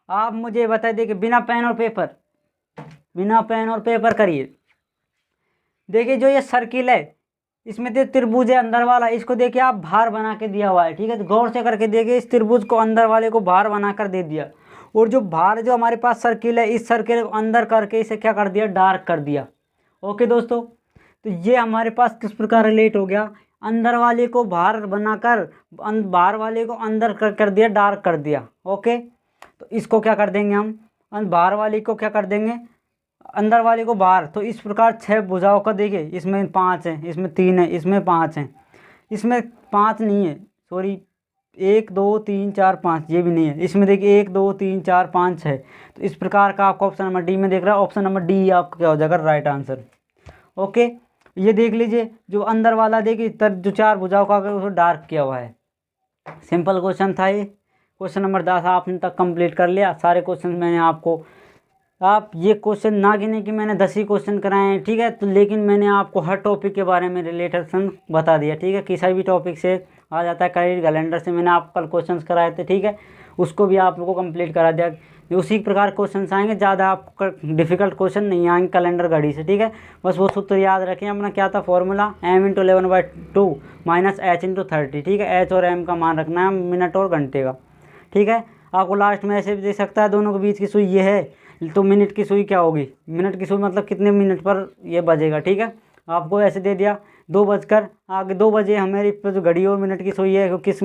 आप मुझे बताइए। देखिए बिना पेन और पेपर, बिना पेन और पेपर करिए। देखिए जो ये सर्किल है, इसमें तो त्रिभुज है अंदर वाला, इसको देखिए आप भार बना के दिया हुआ है। ठीक है, तो गौर से करके देखिए, इस त्रिभुज को अंदर वाले को भार बना कर दे दिया, और जो भार जो हमारे पास सर्किल है, इस सर्किल को अंदर करके इसे क्या कर दिया, डार्क कर दिया। ओके दोस्तों, तो ये हमारे पास किस प्रकार रिलेट हो गया, अंदर वाले को भार बनाकर बाहर वाले को अंदर कर दिया, डार्क कर दिया। ओके, तो इसको क्या कर देंगे हम, बाहर वाले को क्या कर देंगे, अंदर वाले को बाहर। तो इस प्रकार 6 भुजाओं का देखिए, इसमें 5 है, इसमें 3 है, इसमें 5 है, इसमें 5 नहीं है, सॉरी 1 2 3 4 5, ये भी नहीं है। इसमें देखिए 1 2 3 4 5 6। तो इस प्रकार का आपका ऑप्शन नंबर डी में देख रहा है, ऑप्शन नंबर डी आपका क्या हो जाएगा, राइट आंसर। ओके, ये देख लीजिए, जो अंदर वाला देखिए जो 4 भुजाओं का उसको डार्क किया हुआ है। सिंपल क्वेश्चन था ये। क्वेश्चन नंबर 10 आपने तक कंप्लीट कर लिया। सारे क्वेश्चन मैंने आपको, आप ये क्वेश्चन ना गिने कि मैंने 10 ही क्वेश्चन कराए हैं। ठीक है, तो लेकिन मैंने आपको हर टॉपिक के बारे में रिलेटेड बता दिया। ठीक है, किसी भी टॉपिक से आ जाता है कैलेंडर से, मैंने आपको कल क्वेश्चंस कराए थे, ठीक है, उसको भी आप लोगों को कंप्लीट करा दिया। उसी प्रकार क्वेश्चंस आएंगे, ज़्यादा आपको डिफिकल्ट क्वेश्चन नहीं आएंगे कैलेंडर घड़ी से, ठीक है। बस वो सूत्र याद रखें अपना, क्या था फॉर्मूला, m×11/2 - h×30, ठीक है। h और m का मान रखना है मिनट और घंटे का, ठीक है। आपको लास्ट में ऐसे भी दे सकता है, दोनों के बीच की सुई ये है तो मिनट की सुई क्या होगी, मिनट की सुई मतलब कितने मिनट पर ये बजेगा, ठीक है। आपको ऐसे दे दिया 2 बजकर आगे 2 बजे हमारी जो घड़ी और मिनट की सुई है वो किस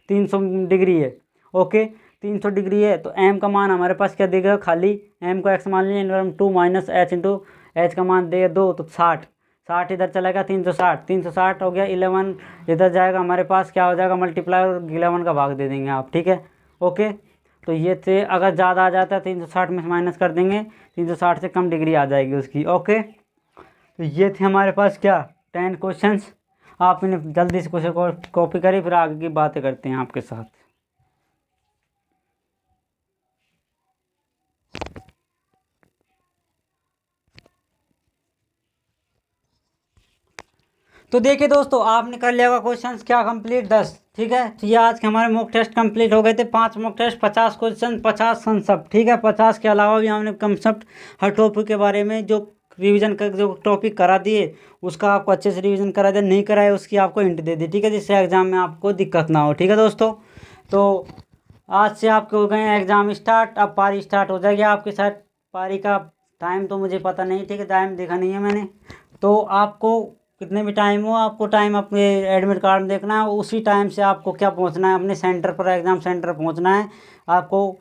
300 डिग्री है, ओके 300 डिग्री है। तो m का मान हमारे पास क्या देगा, खाली m को x मान लीजिए, 2 - h का मान देगा 2, तो 60 इधर चलेगा, 360 हो गया, 11 इधर जाएगा, हमारे पास क्या हो जाएगा मल्टीप्लाई और 11 का भाग दे देंगे आप, ठीक है, ओके। तो ये थे, अगर ज़्यादा आ जाता है 360 में से माइनस कर देंगे, 360 से कम डिग्री आ जाएगी उसकी, ओके। तो ये थे हमारे पास क्या 10 क्वेश्चंस। आप इन्हें जल्दी से क्वेश्चन को कॉपी करें, फिर आगे की बातें करते हैं आपके साथ। तो देखिए दोस्तों, आपने कर लिया होगा क्वेश्चंस क्या कंप्लीट 10, ठीक है। तो ये आज के हमारे मॉक टेस्ट कंप्लीट हो गए थे, 5 मॉक टेस्ट, 50 क्वेश्चन, 50 कंसेप्ट, ठीक है। 50 के अलावा भी हमने कंसेप्ट हर टॉपिक के बारे में जो रिवीजन कर जो टॉपिक करा दिए उसका आपको अच्छे से रिवीजन करा दिया, नहीं कराए उसकी आपको हिंट दे दी, ठीक है, जिससे एग्जाम में आपको दिक्कत ना हो, ठीक है दोस्तों। तो आज से आपके हो गए एग्ज़ाम स्टार्ट, अब पारी स्टार्ट हो जाएगी आपके साथ। पारी का टाइम तो मुझे पता नहीं, ठीक है, टाइम देखा नहीं है मैंने। तो आपको कितने भी टाइम हो, आपको टाइम अपने एडमिट कार्ड में देखना है, उसी टाइम से आपको क्या पहुंचना है अपने सेंटर पर, एग्ज़ाम सेंटर पहुंचना है। आपको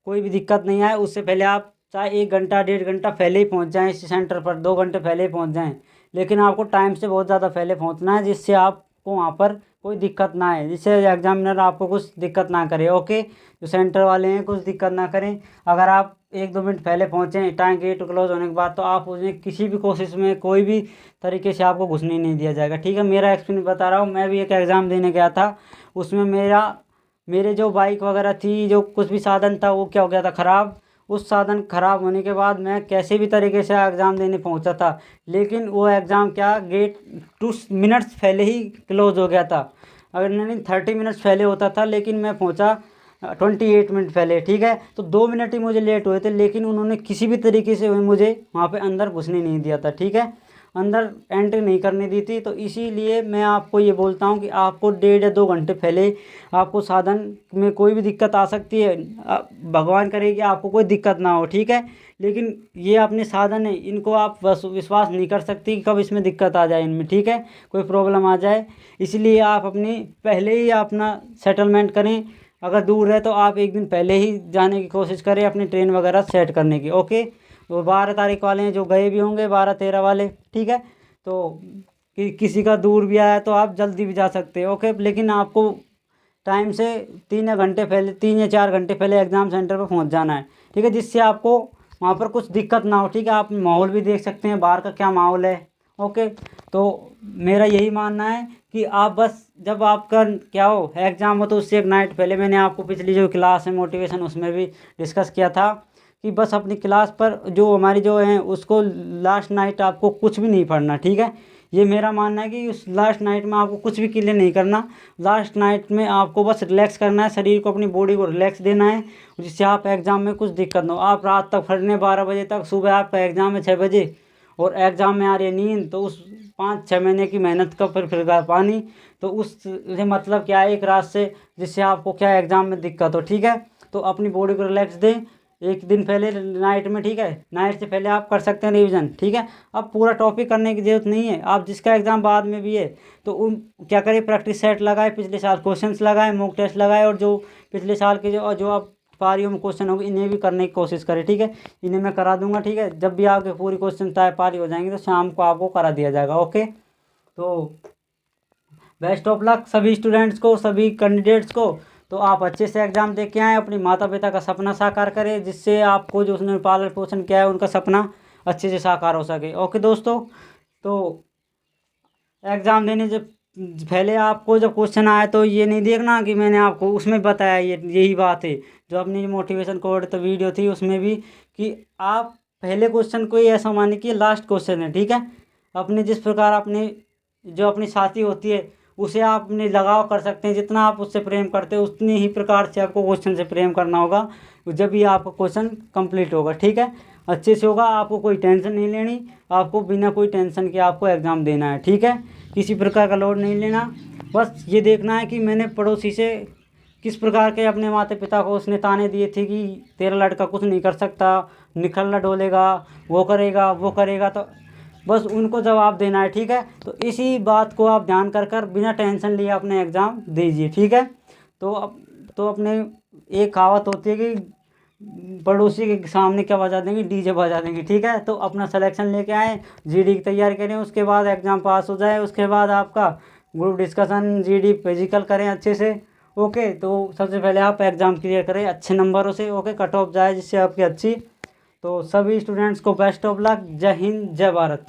कोई भी दिक्कत नहीं आए उससे पहले आप चाहे 1 घंटा 1.5 घंटा पहले ही पहुंच जाएं इस सेंटर पर, 2 घंटे पहले ही पहुंच जाएं, लेकिन आपको टाइम से बहुत ज़्यादा पहले पहुंचना है, जिससे आपको वहाँ पर कोई दिक्कत ना आए, जिससे एग्जामिनर आपको कुछ दिक्कत ना करे, ओके। जो सेंटर वाले हैं कुछ दिक्कत ना करें। अगर आप 1-2 मिनट पहले पहुँचे टाइम गेट क्लोज होने के बाद, तो आप उसमें किसी भी कोशिश में कोई भी तरीके से आपको घुसने नहीं दिया जाएगा, ठीक है। मेरा एक्सपीरियंस बता रहा हूँ, मैं भी एक एग्ज़ाम देने गया था, उसमें मेरे जो बाइक वगैरह थी, जो कुछ भी साधन था वो क्या हो गया था ख़राब। उस साधन ख़राब होने के बाद मैं कैसे भी तरीके से एग्ज़ाम देने पहुंचा था, लेकिन वो एग्ज़ाम क्या गेट 2 मिनट्स पहले ही क्लोज हो गया था। अगर नहीं 30 मिनट्स पहले होता था, लेकिन मैं पहुंचा 28 मिनट पहले, ठीक है। तो 2 मिनट ही मुझे लेट हुए थे, लेकिन उन्होंने किसी भी तरीके से मुझे वहाँ पे अंदर घुसने नहीं दिया था, ठीक है, अंदर एंट्री नहीं करने दी थी। तो इसीलिए मैं आपको ये बोलता हूँ कि आपको 1.5 या 2 घंटे पहले आपको साधन में कोई भी दिक्कत आ सकती है, भगवान करे कि आपको कोई दिक्कत ना हो, ठीक है, लेकिन ये अपने साधन है, इनको आप बस विश्वास नहीं कर सकती कि कब इसमें दिक्कत आ जाए इनमें, ठीक है, कोई प्रॉब्लम आ जाए। इसलिए आप अपनी पहले ही अपना सेटलमेंट करें। अगर दूर है तो आप 1 दिन पहले ही जाने की कोशिश करें, अपनी ट्रेन वगैरह सेट करने की, ओके। वो 12 तारीख वाले हैं जो गए भी होंगे, 12-13 वाले, ठीक है। तो किसी का दूर भी आया तो आप जल्दी भी जा सकते हैं, ओके। लेकिन आपको टाइम से 3 या घंटे पहले, 3 या 4 घंटे पहले एग्ज़ाम सेंटर पर पहुंच जाना है, ठीक है, जिससे आपको वहाँ पर कुछ दिक्कत ना हो, ठीक है। आप माहौल भी देख सकते हैं बाहर का क्या माहौल है, ओके। तो मेरा यही मानना है कि आप बस जब आपका क्या हो एग्ज़ाम हो तो उससे 1 नाइट पहले, मैंने आपको पिछली जो क्लास है मोटिवेशन उसमें भी डिस्कस किया था कि बस अपनी क्लास पर जो हमारी जो है उसको लास्ट नाइट आपको कुछ भी नहीं पढ़ना, ठीक है। ये मेरा मानना है कि उस लास्ट नाइट में आपको कुछ भी क्लियर नहीं करना। लास्ट नाइट में आपको बस रिलैक्स करना है, शरीर को अपनी बॉडी को रिलैक्स देना है, जिससे आप एग्ज़ाम में कुछ दिक्कत ना हो। आप रात तक पढ़ने 12 बजे तक, सुबह आपका एग्ज़ाम है 6 बजे और एग्ज़ाम में आ रही है नींद, तो उस 5-6 महीने की मेहनत का फिर पानी, तो उससे मतलब क्या है एक रात से, जिससे आपको क्या एग्ज़ाम में दिक्कत हो, ठीक है। तो अपनी बॉडी को रिलैक्स दें 1 दिन पहले नाइट में, ठीक है, नाइट से पहले आप कर सकते हैं रिवीजन, ठीक है। अब पूरा टॉपिक करने की ज़रूरत नहीं है, आप जिसका एग्ज़ाम बाद में भी है तो उन क्या करें, प्रैक्टिस सेट लगाए, पिछले साल क्वेश्चंस लगाए, मॉक टेस्ट लगाए, और जो पिछले साल के जो आप पारियों में क्वेश्चन होंगे इन्हें भी करने की कोशिश करें, ठीक है। इन्हें मैं करा दूंगा, ठीक है, जब भी आपके पूरी क्वेश्चन पारी हो जाएंगे तो शाम को आपको करा दिया जाएगा, ओके। तो बेस्ट ऑफ लक सभी स्टूडेंट्स को, सभी कैंडिडेट्स को। तो आप अच्छे से एग्ज़ाम दे के आएँ, अपने माता पिता का सपना साकार करें, जिससे आपको जो उसने पालन पोषण किया है उनका सपना अच्छे से साकार हो सके, ओके दोस्तों। तो एग्ज़ाम देने से पहले आपको जब क्वेश्चन आए तो ये नहीं देखना कि मैंने आपको उसमें बताया, यही बात है जो अपनी मोटिवेशन कोड तो वीडियो थी उसमें भी, कि आप पहले क्वेश्चन को ही ऐसा माने कि लास्ट क्वेश्चन है, ठीक है। अपने जिस प्रकार अपने जो अपनी साथी होती है उसे आप अपने लगाव कर सकते हैं। जितना आप उससे प्रेम करते हो उतनी ही प्रकार से आपको क्वेश्चन से प्रेम करना होगा, जब भी आपका क्वेश्चन कंप्लीट होगा। ठीक है, अच्छे से होगा, आपको कोई टेंशन नहीं लेनी, आपको बिना कोई टेंशन के आपको एग्ज़ाम देना है। ठीक है, किसी प्रकार का लोड नहीं लेना, बस ये देखना है कि मैंने पड़ोसी से किस प्रकार के अपने माता पिता को उसने ताने दिए थे कि तेरा लड़का कुछ नहीं कर सकता, निखरना डोलेगा, वो करेगा वो करेगा, तो बस उनको जवाब देना है। ठीक है, तो इसी बात को आप ध्यान कर कर बिना टेंशन लिए अपने एग्ज़ाम दीजिए। ठीक है, तो अपने एक कहावत होती है कि पड़ोसी के सामने क्या बजा देंगे, डीजे बजा देंगे। ठीक है, तो अपना सिलेक्शन लेके आए, जीडी की तैयारी करें, उसके बाद एग्ज़ाम पास हो जाए, उसके बाद आपका ग्रुप डिस्कशन जीडी फिजिकल करें अच्छे से। ओके, तो सबसे पहले आप एग्ज़ाम क्लियर करें अच्छे नंबरों से। ओके, कट ऑफ जाए जिससे आपकी अच्छी। तो सभी स्टूडेंट्स को बेस्ट ऑफ लक। जय हिंद, जय भारत।